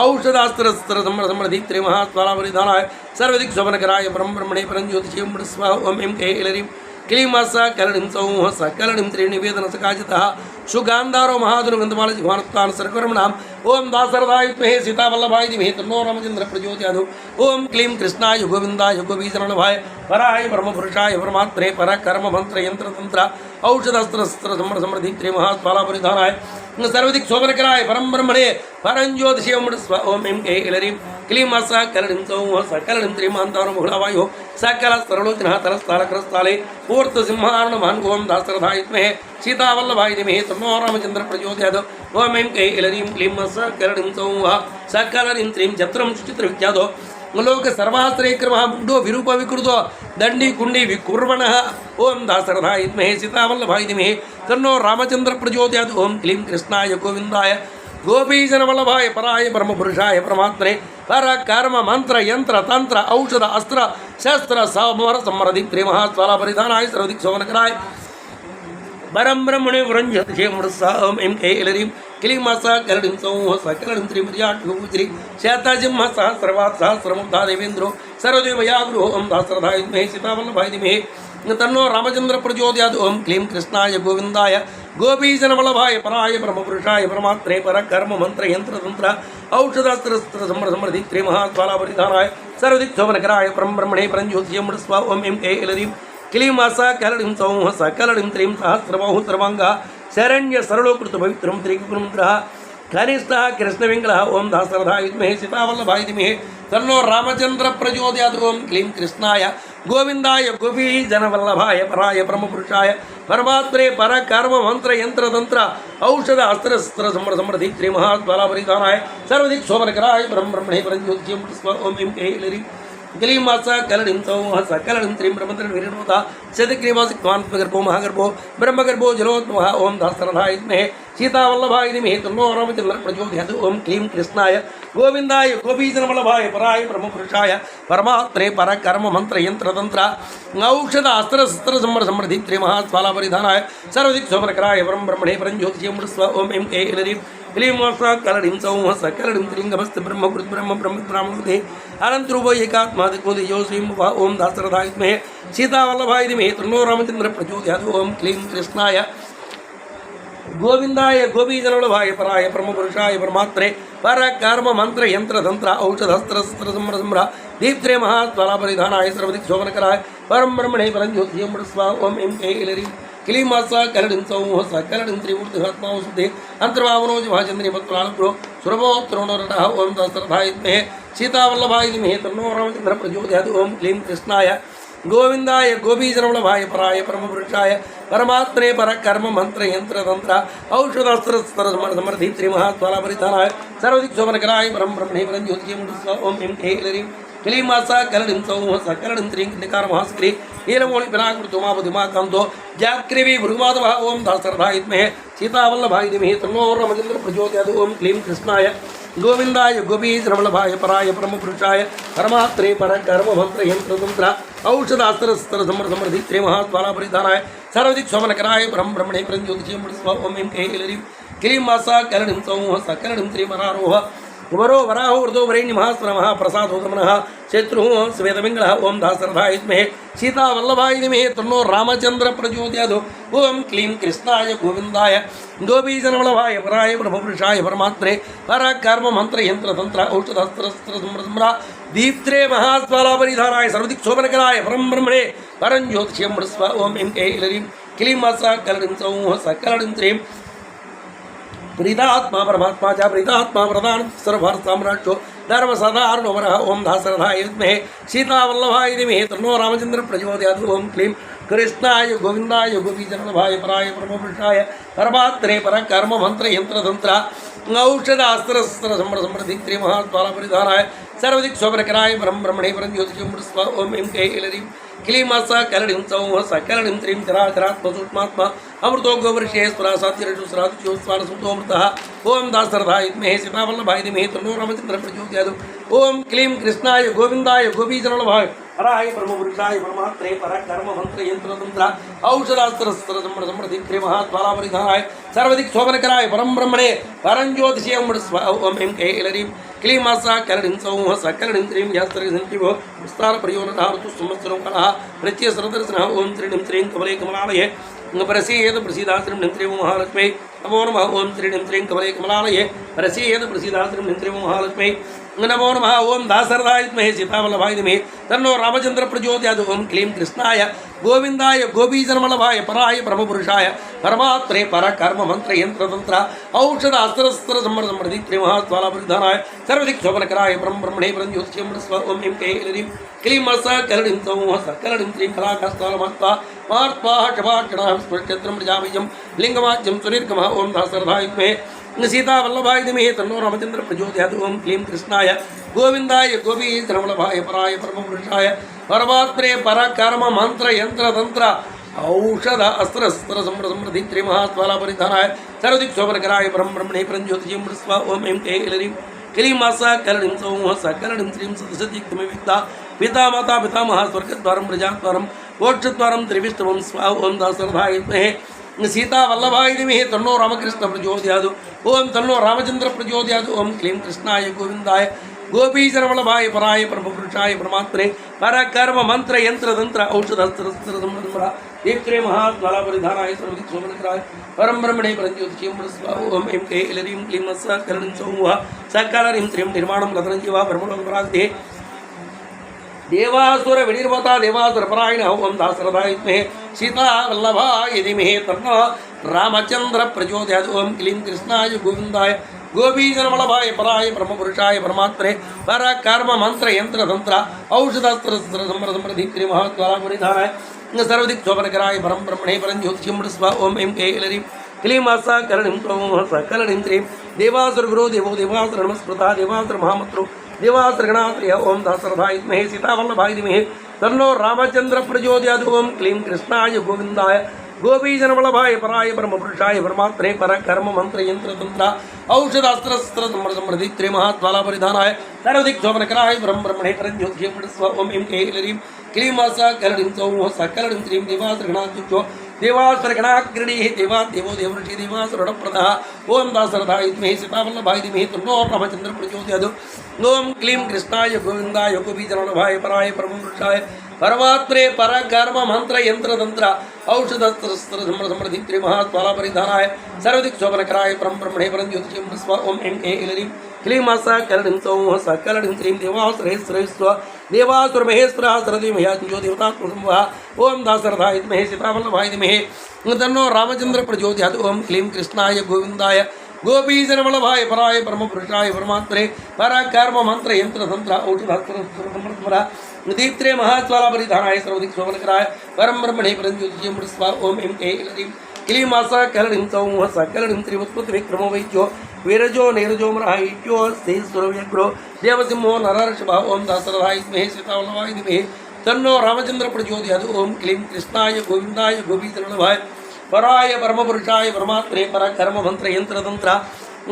[SPEAKER 1] औषधास्त्र समृद्धि महास्वालावरिधानाय सर्वदिक् शोभनकराय ब्रह्मणे परंज्योतिषीं स्वाहा ओं ऐं कैलरीं क्लीं कलणिं सौः सकलणिं त्रिनिवेदन सकाचितः सुगान्धारो महाधुरगन्धमाल जिह्वानत्वान् सर्वकर्मणाम् ओं दासरथाय विद्महे सीतावल्लभाय धीमहि तन्नो रामचन्द्रः प्रचोदयात् ओं क्लीं कृष्णाय गोविन्दाय गोपीजनवल्लभाय पराय परमपुरुषाय परमात्मने परकर्म मंत्र यंत्र तंत्र औषधास्त्र समृद्धि महास्वालावरिधानाय सर्वदिक् शोभनकराय परम ब्रह्मणे परंज्योतिषीं ओं ऐं कैलरीं क्लीं कलणिं सौः सकलणिं त्रिमान्तारो मुहुलावायुः सकल सरलोचनः तरस्थालकरस्थाले पूर्तसिंहार्णमान् ओं दासरथाय विद्महे सीतावल्लभाय धीमहि तन्नो रामचन्द्रः प्रचोदयात् ओं ऐं कैलरीं क्लीं कलणिं सौः सकलणिं त्रिं चत्रं सुचित्रविख्यातो लोक सर्वास्त्रैक्रमः मुण्डो विरूप विकृतो दण्डी कुण्डी विकुर्वणः ओं दासरथाय विद्महे सीतावल्लभाय धीमहि तन्नो रामचन्द्रः प्रचोदयात् ओं क्लीं कृष्णाय गोविन्दाय गोपीजनवल्लभाय पराय परमपुरुषाय परमात्मने पर कर्म मंत्र यंत्र तंत्र औषध अस्त्र शस्त्र समर समृद्धि महास्वालापरिधानाय सर्वदिक् शोभनकराय परम ब्रह्मणे वरंजोतिषीं ऐं कैलरीं क्लीं कलणिं सौः सकलणिं त्रिमर्याट्भूश्री शतजिह्म सहस्रवात् सहस्रमुग्धा देवेन्द्रो सर्वदेवयागुरो ओं दासरथाय विद्महे सीतावल्लभाय धीमहि तन्नो रामचन्द्रः प्रचोदयात् ओं क्लीं कृष्णाय गोविन्दाय गोपीजनवल्लभाय पराय परमपुरुषाय परमात्मने परकर्म मंत्र यंत्र तंत्र औषधास्त्र समृद्धि महास्वालापरिधानाय सर्वदिक् शोभनकराय परम ब्रह्मणे परंज्योतिषीं स्वाहा ओं ऐं कैलरीं क्लीं कलणिं सौः सकलणिं त्रिं सहस्रबाहुः सर्वाङ्गः शरण्य सरलोकृत पवित्रं त्रिगुणमन्त्रः कनिष्ठः कृष्णविङ्गलः ओं दासरथाय विद्महे सीतावल्लभाय धीमहि तन्नो रामचन्द्रः प्रचोदयात् ओं क्लीं कृष्णाय गोविन्दाय गोपीजनवल्लभाय पराय परमपुरुषाय परमात्मने परकर्म मंत्र यंत्र तंत्र औषध अस्त्र शस्त्र समृद्धि महास्वालापरिधानाय सर्वदिक् शोभनकराय परम ब्रह्मणे परंज्योतिषीं स्वाहा ओं ऐं कैलरीं क्लीं कलणिं सौः सकलणिं त्रिं ब्रह्मत्रविरणोता शतग्रीवासिक्वान्त्मगर्भो महागर्भो ब्रह्मगर्भो जलोद्भवः ओं दासरथाय विद्महे सीतावल्लभाय धीमहि तन्नो रामचन्द्रः प्रचोदयात् ओं क्लीं कृष्णाय गोविन्दाय गोपीजनवल्लभाय पराय परमपुरुषाय परमात्मने परकर्म मंत्र यंत्र तंत्र औषध अस्त्र शस्त्र समृद्धि महास्वालापरिधानाय सर्वदिक् शोभनकराय परम ब्रह्मणे परंज्योतिषीं स्वाहा ओं ऐं कैलरीं क्लीं कलणिं सौः सकलणिं त्रिलिङ्गमस्ति ब्रह्मकृत् ब्रह्म ब्रह्मब्राह्मणुते अनन्तरूपो एकात्मा दिक्वदेयो श्रीं ओं दासरथाय विद्महे सीतावल्लभाय धीमहि तन्नो रामचन्द्रः प्रचोदयात् ओं क्लीं कृष्णाय गोविन्दाय गोपीजनवल्लभाय पराय परमपुरुषाय परमात्मने परकर्म मंत्र यंत्र तंत्र औषधस्त्र समृद्धि दीप्त्रे महास्वालापरिधानाय सर्वदिक् शोभनकराय परम ब्रह्मणे परंज्योतिषीं स्वाहा ओं ऐं कैलरीं क्लीं कलणिं सौः सकलणिं त्रिमूर्तिहत्मावसुते अंतर्वामनोज महाचन्द्री पत्रालुग्रो सुरभोत्तरोणरटः ओं दासरथाय विद्महे सीतावल्लभाय धीमहि तन्नो रामचन्द्रः प्रचोदयात् ओं क्लीं कृष्णाय गोविन्दाय गोपीजनवल्लभाय पराय परमपुरुषाय परमात्मने परकर्म मंत्र यंत्र तंत्र औषधास्त्र समृद्धि महास्वालापरिधानाय सर्वदिक् शोभनकराय परम ब्रह्मणे परंज्योतिषीं स्वाहा ओं ऐं कैलरीं क्लीं कलणिं सौः सकलणिं त्रिंकार महास्क्री नीलमौळि पिनाकृतोमापतिमाकान्तो जाग्रीवी भृगुमाधवः ओं दासरथाय विद्महे सीतावल्लभाय धीमहि तन्नो रामचन्द्रः प्रचोदयात् ओं क्लीं कृष्णाय गोविन्दाय गोपीजनवल्लभाय पराय परमपुरुषाय परमात्मने परकर्म मंत्र यंत्र तंत्र औषधास्त्र समृद्धि महास्वालापरिधानाय सर्वदिक् शोभनकराय परम ब्रह्मणे परंज्योतिषीं स्वाहा ओं ऐं कैलरीं क्लीं कलणिं सौः सकलणिं त्रिमरारोह वरो वराहो वृदो वरेण्य महास्वरमः प्रसादोगमनः शत्रुः श्वेतपिङ्गलः ओं दासरथाय विद्महे सीतावल्लभाय धीमहि तन्नो रामचन्द्रः प्रचोदयात् ओं क्लीं कृष्णाय गोविन्दाय गोपीजनवल्लभाय पराय परमपुरुषाय परमात्मने परकर्म मंत्र यंत्र तंत्र औषधस्त्र समृद्धि दीप्त्रे महास्वालापरिधानाय सर्वदिक् शोभनकराय परम ब्रह्मणे परंज्योतिषीं स्वाहा ओं ऐं कैलरीं क्लीं कलणिं सौः सकलणिं त्रिं प्रीतात्मा परमात्मा च प्रीतात्मा प्रधान सर्वभारत साम्राज्यो धर्म सदार्णवरः ओं दासरथाय विद्महे सीतावल्लभाय धीमहि तन्नो रामचन्द्रः प्रचोदयात् ओं क्लीं कृष्णाय गोविंदाय गोपीजनवल्लभाय पराय परमपुरुषाय परमात्रे पर कर्म मंत्र यंत्र तंत्र औषध अस्त्र शस्त्र समृद्धि महात्माला परिधानाय सर्वदिक शोभनकराय ब्रह्म ब्रह्मणे परम ज्योतिषं स्व ओम ऐं कैलरीं क्लीमस कलडिं सौः सकलडिं त्रीं चराचरात्मसूक्ष्मात्मा अमृतो गोवर्षे स्परासात्यरजुस्रादित्योस्वानसुतोऽमृतः ओम दासरथाय विद्महे सीतावल्लभाय धीमहि तन्नो रामचन्द्रः प्रचोदयात् ओम क्लीं कृष्णाय गोविंदाय गोपीजनवल्लभाय हराय परमपुरुषाय परमात्रे पर कर्म मंत्र यंत्र तंत्र औषधास्त्र समृद्धि महात्माला परिधानाय सर्वदिक शोभनकराय परम ब्रह्मणे परम ज्योतिषं स्व ओम ऐं कैलरीं क्लीमासा कलडिं सौः सकलडिं त्रीं यास्त्रसन्तिभो विस्तार प्रयोनधारतु संवत्सरं कलः प्रत्यय सरदर्शनः ओम त्रीणिं त्रीं कमले कमलालये प्रसीद प्रसीदाश्रीं निंत्रिं महालक्ष्मी नमो नमः ओम त्रीणिं त्रीं कमले कमलालये प्रसीद प्रसीदाश्रीं निंत्रिं महालक्ष्मी नमो नमः ओम दासरथाय विद्महे सीतावल्लभाय धीमहि तन्नो रामचन्द्रः प्रचोदयात् ओम क्लीं कृष्णाय गोविंदाय गोपीजनवल्लभाय पराय परमपुरुषाय परमात्रे पर कर्म मंत्र यंत्र तंत्र औषध अस्त्र शस्त्र समृद्धि त्रिमहात्माला परिधानाय सर्वदिक शोभनकराय ब्रह्म ब्रह्मणे परम ज्योतिषं स्व ओम ऐं कैलरीं क्लीं सकलडिं सौः सकलडिं त्रीं कलाकास्तालमात्मा मार्त्वा शभाक्षणाः स्पर्शत्रं प्रजाबीजं लिंगमाज्यं सुनिर्गमः ओम दासरथाय विद्महे सीतावल्लभाय धीमहि तन्नो रामचन्द्रः प्रचोदयात् ओम क्लीं कृष्णाय गोविंदाय गोपीजनवल्लभाय पराय परमपुरुषाय परमात्मने पर कर्म मंत्र यंत्र तंत्र औषध अस्त्र शस्त्र समृद्धि त्रिमहात्माला परिधानाय सर्वदिक शोभनकराय ब्रह्म ब्रह्मणे परम ज्योतिषं स्व ओम ऐं कैलरीं क्लीमासा कलडिं सौः सकलडिं त्रीं सदसतीक्तमविद्या पिता माता पितामहः स्वर्गद्वारं प्रजाद्वारं मोक्षद्वारं त्रिविष्टवं स्व ओम दासरथाय विद्महे सीतावल्लभाय धीमहि तन्नो रामकृष्ण प्रचोदयात् ओम तन्नो रामचन्द्र प्रचोदयात् ओम क्लीं कृष्णाय गोविंदाय गोपीजनवल्लभाय पराय परमपुरुषाय परमात्मने पर कर्म मंत्र यंत्र तंत्र औषधस्त्र समृद्धि दीप्त्रे महात्माला परिधानाय सर्वदिक शोभनकराय परम ब्रह्मणे परम ज्योतिषं स्व ओम ऐं कैलरीं क्लीं सकलडिं सौः सकलडिं त्रीं निर्माणं लतनजीवा ब्रह्मलोकपराग्धे देवासुर विनिर्मता देवासुर परायणः ओम दासरथाय विद्महे सीतावल्लभाय धीमहि तन्नो रामचन्द्रः प्रचोदयात् ओम क्लीं कृष्णाय गोविंदाय गोपीजनवल्लभाय पराय परमपुरुषाय परमात्मने पर कर्म मंत्र यंत्र तंत्र औषधास्त्र समृद्धि त्रिमहात्माला परिधानाय सर्वदिक शोभनकराय परम ब्रह्मणे परम ज्योतिषं स्व ओम ऐं कैलरीं क्लीमासा कलडिं सौः सकलडिं त्रीं देवासुर गुरो देवो देवासुर नमस्कृता देवासुर महामत्रो देवासुर गणात्रय ओम दासरथाय विद्महे सीतावल्लभाय धीमहि तन्नो रामचन्द्रः प्रचोदयात् ओम क्लीं कृष्णाय गोविंदाय गोपीजनवल्लभाय पराय परमपुरुषाय परमात्मने पर कर्म मंत्र यंत्र तंत्र औषधास्त्र शस्त्र समृद्धि त्रिमहात्माला परिधानाय सर्वदिक शोभनकराय ब्रह्म ब्रह्मणे परम ज्योतिषं स्व ओम ऐं कैलरीं क्लीमासा कलडिं सौः सकलडिं त्रीं देवासुर गणाध्यक्षो देवासुर गणाग्रणीः देवादेवो देवर्षि देवासुरप्रदः ओम दासरथाय विद्महे सीतावल्लभाय धीमहि तन्नो रामचन्द्रः प्रचोदयात् ओम क्लीं कृष्णाय गोविंदाय गोपीजनवल्लभाय पराय परमपुरुषाय परमात्मने पर कर्म मंत्र यंत्र तंत्र औषधस्त्र समृद्धि त्रिमहात्माला परिधानाय सर्वदिक शोभनकराय परम ब्रह्मणे परम ज्योतिषं स्व ओम ऐं कैलरीं क्लीमासा कलडिं सौः सकलडिं त्रीं देवासुरेश्वर देवासुर महेश्वरः सरदेवयाज्ञो देवतात्मसंभवः ओम दासरथाय विद्महे सीतावल्लभाय धीमहि तन्नो रामचन्द्रः प्रचोदयात् ओम क्लीं कृष्णाय गोविंदाय गोपीजनवल्लभाय पराय परमपुरुषाय परमात्मने पर कर्म मंत्र यंत्र तंत्र औषधास्त्र दीप्त्रे महात्माला परिधानाय सर्वदिक शोभनकराय परम ब्रह्मणे परम ज्योतिषं स्व ओम ऐं कैलरीं क्लीमासा कलडिं सौः सकलडिं त्रिमुत्पत्ति विक्रमो वैद्यो वीरजो नीरजो मराहित्यो स्तेश्वरव्यग्रो देवसिंहो नरर्षभः ओम दासरथाय विद्महे सीतावल्लभाय धीमहि तन्नो रामचन्द्रः प्रचोदयात् ओम क्लीं कृष्णाय गोविंदाय गोपीजनवल्लभाय पराय परमपुरुषाय परमात्मने पर कर्म मंत्र यंत्र तंत्र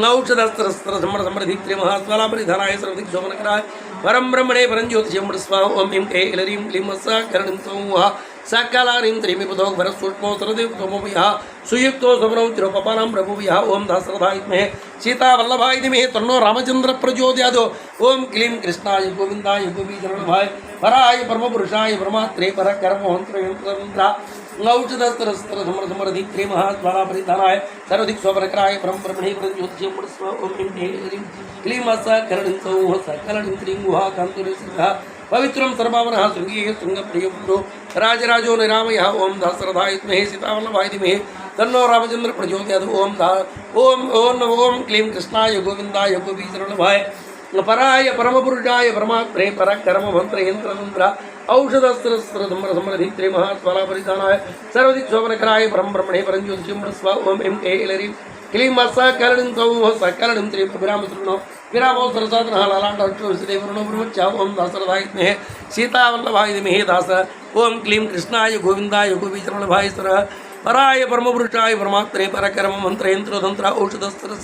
[SPEAKER 1] औषधस्त्र समृद्धि त्रिमहात्माला परिधानाय सर्वदिक शोभनकराय परम ब्रह्मणे परम ज्योतिषं स्व ओम ऐं कैलरीं क्लीं सकलडिं सौः सकलानिं त्रिमिपुतो भरसूक्ष्मो सरदेवतमोभयः सुयुक्तो समनौ तिरुपपानां प्रभुभयः ओम दासरथाय विद्महे सीतावल्लभाय धीमहि तन्नो रामचन्द्रः प्रचोदयात् ओम क्लीं कृष्णाय गोविंदाय गोपीजनवल्लभाय पराय परमपुरुषाय परमात्मने पर कर्म मंत्र यंत्र तंत्र औषधस्त्र समृद्धि त्रिमहात्माला परिधानाय सर्वदिक शोभनकराय परम ब्रह्मणे परम ज्योतिषं स्व ओम ऐं कैलरीं क्लीमासा कलडिं सौः सकलडिं त्रीं गुहाकान्तुरेश्वरः पवित्रं सर्वावरः शृंगेः शृंगप्रियो राजराजो निरामयः ओम दासरथाय विद्महे सीतावल्लभाय धीमहि तन्नो रामचन्द्रः प्रचोदयात् ओम क्लीं कृष्णाय गोविंदाय गोपीजनवल्लभाय पराय परमपुरुषाय परमात्मने पर कर्म मंत्र यंत्र तंत्र औषधस्त्रस्त्रसम्मरसम्मरधित्रे महात्वालापरिधानाय सर्वदिक् शोभनकराय परं ब्रह्मणे परञ्ज्योतिषं स्वा ओम एं ऐलरीं क्लीं सकलनं सौः सकलनं त्रिं विरामसृणो विरामो सरसाधनः ललाटोषदेवरुणो ब्रह्मच्या ओम दासरथाय सीतावल्लभाय धीमहि दास ओम क्लीं कृष्णाय गोविन्दाय गोपीचरणवल्लभाय सरः पराय परमपुरुषाय परमात्मने परकर्म मंत्रयंत्र तंत्र औषधस्त्र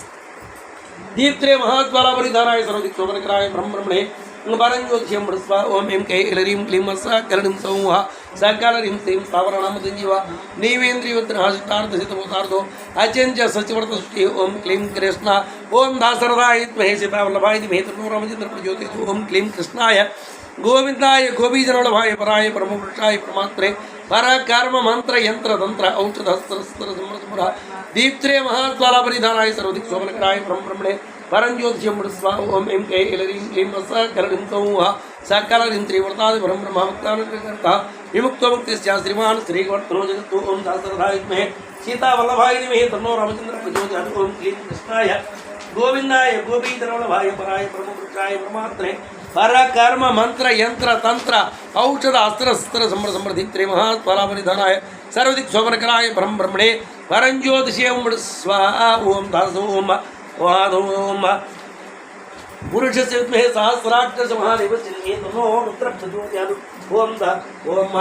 [SPEAKER 1] दीप्त्रे महात्वालापरिधानाय सर्वदिक् शोभनकराय ब्रह्मणे परञ्ज्योतिषं स्वा ओम एं कैलरीं क्लीं सकलनं सौः सकलरीं श्रीं स्थावरनामधन्यवा नैवेन्द्रियोत्तरहासितार्थसितमोतार्थो अचिन्त्य सचिवर्तसृष्टि ओम क्लीं कृष्ण ओम दासरथाय विद्महे सीतावल्लभाय धीमहि तन्नो रामचन्द्रः प्रचोदयात् ओम क्लीं कृष्णाय गोविन्दाय गोपीजनवल्लभाय पराय परमपुरुषाय परमात्मने परकर्म मंत्र यंत्र तंत्र औषधस्त्र दीप्त्रे महात्वालापरिधानाय सर्वदिक् शोभनकराय ब्रह्मणे परञ्ज्योतिषं स्वा ओम एं कैलरीं क्लीं सकलनं सौः सकलरीं त्रिवर्तादि परं ब्रह्ममुक्तानुकर्ता विमुक्तो मुक्तिश्च श्रीमान् श्रीवर्तनो जगतो ओम दासरथाय विद्महे सीतावल्लभाय धीमहि तन्नो रामचन्द्रः प्रचोदयात् ओम क्लीं कृष्णाय गोविन्दाय गोपीजनवल्लभाय पराय परमपुरुषाय परमात्मने परकर्म मंत्र यंत्र तंत्र औषध अस्त्र शस्त्र समृद्धि महात्वालापरिधानाय सर्वदिक् शोभनकराय परं ब्रह्मणे परञ्ज्योतिषं स्वाहा ओम दास ओम ओम पुरुषस्य विद्महे सहस्राक्षस्य महादेवस्य धीमहि तन्नो रुद्रः प्रचोदयात् ओम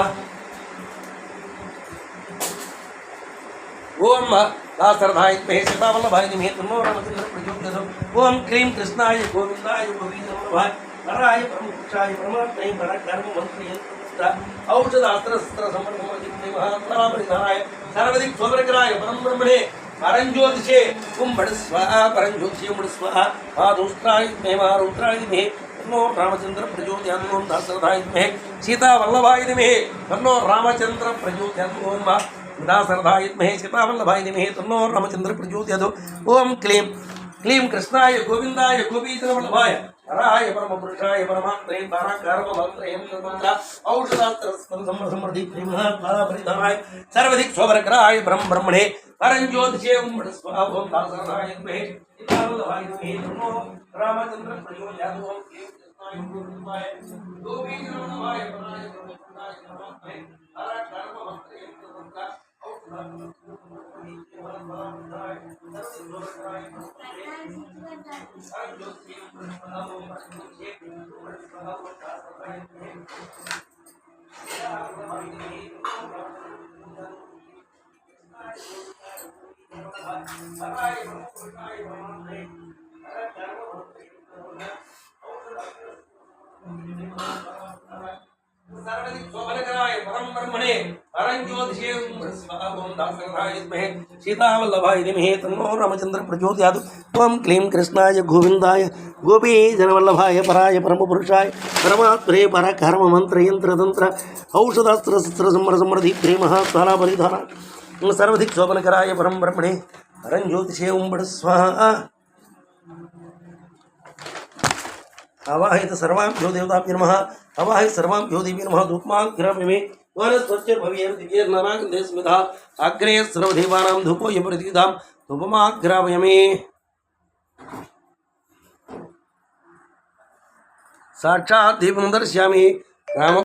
[SPEAKER 1] ओम दासरथाय विद्महे सीतावल्लभाय धीमहि तन्नो रामचन्द्रः प्रचोदयात् ओम क्लीं कृष्णाय गोविन्दाय गोपीजनवल्लभाय पराय परमपुरुषाय परमात्मने परकर्म मंत्रयंत्र औषधास्त्र समृद्धि महात्वालापरिधानाय सर्वदिक् शोभनकराय परं ब्रह्मणे परञ्ज्योतिषे स्वाहा परञ्ज्योतिषे स्वाहा महादुष्ट्राय विद्महे महारुद्राय धीमहि तन्नो रामचन्द्रः प्रचोदयात् ओम दासरथाय विद्महे सीतावल्लभाय धीमहि तन्नो रामचन्द्रः प्रचोदयात् ओम दासरथाय विद्महे सीतावल्लभाय धीमहि तन्नो रामचन्द्रः प्रचोदयात् ओम क्लीं कृष्णाय गोविन्दाय गोपीजनवल्लभाय पराय परमपुरुषाय परमात्मने परकर्म मंत्रयंत्र तंत्र औषधास्त्र समृद्धि महात्वालापरिधानाय सर्वदिक् शोभनकराय ब्रह्मणे परञ्ज्योतिषं स्वाहा ओम दासरथाय विद्महे सीतावल्लभाय धीमहि तन्नो रामचन्द्रः प्रचोदयात् ओम क्लीं कृष्णाय गोविन्दाय गोपीजनवल्लभाय पराय परमपुरुषाय परमात्मने परकर्म मंत्रयंत्र तंत्र सर्वदिक् शोभनकराय परं ब्रह्मणे परञ्ज्योतिषं स्वाहा ओम दासरथाय विद्महे सीतावल्लभाय धीमहि तन्नो रामचन्द्रः प्रचोदयात् ओम क्लीं कृष्णाय गोविन्दाय गोपीजनवल्लभाय पराय परमपुरुषाय परमात्मने परकर्म मंत्रयंत्र तंत्र औषधास्त्र शस्त्र समृद्धि महात्वालापरिधानाय सर्वदिक् शोभनकराय परं ब्रह्मणे परञ्ज्योतिषं स्वाहा आवाहित सर्वाभ्यो देवताभ्यो नमः आवाहित सर्वाभ्यो देवीभ्यो नमः धूपमाग्रमे वनस्पतिर्भवेर् दिव्यर्नरागन्धे स्मितः अग्रे सर्वदेवानां धूपोऽयं प्रतिविधां धूपमाग्रावयामि साक्षात् दीपं दर्शयामि राम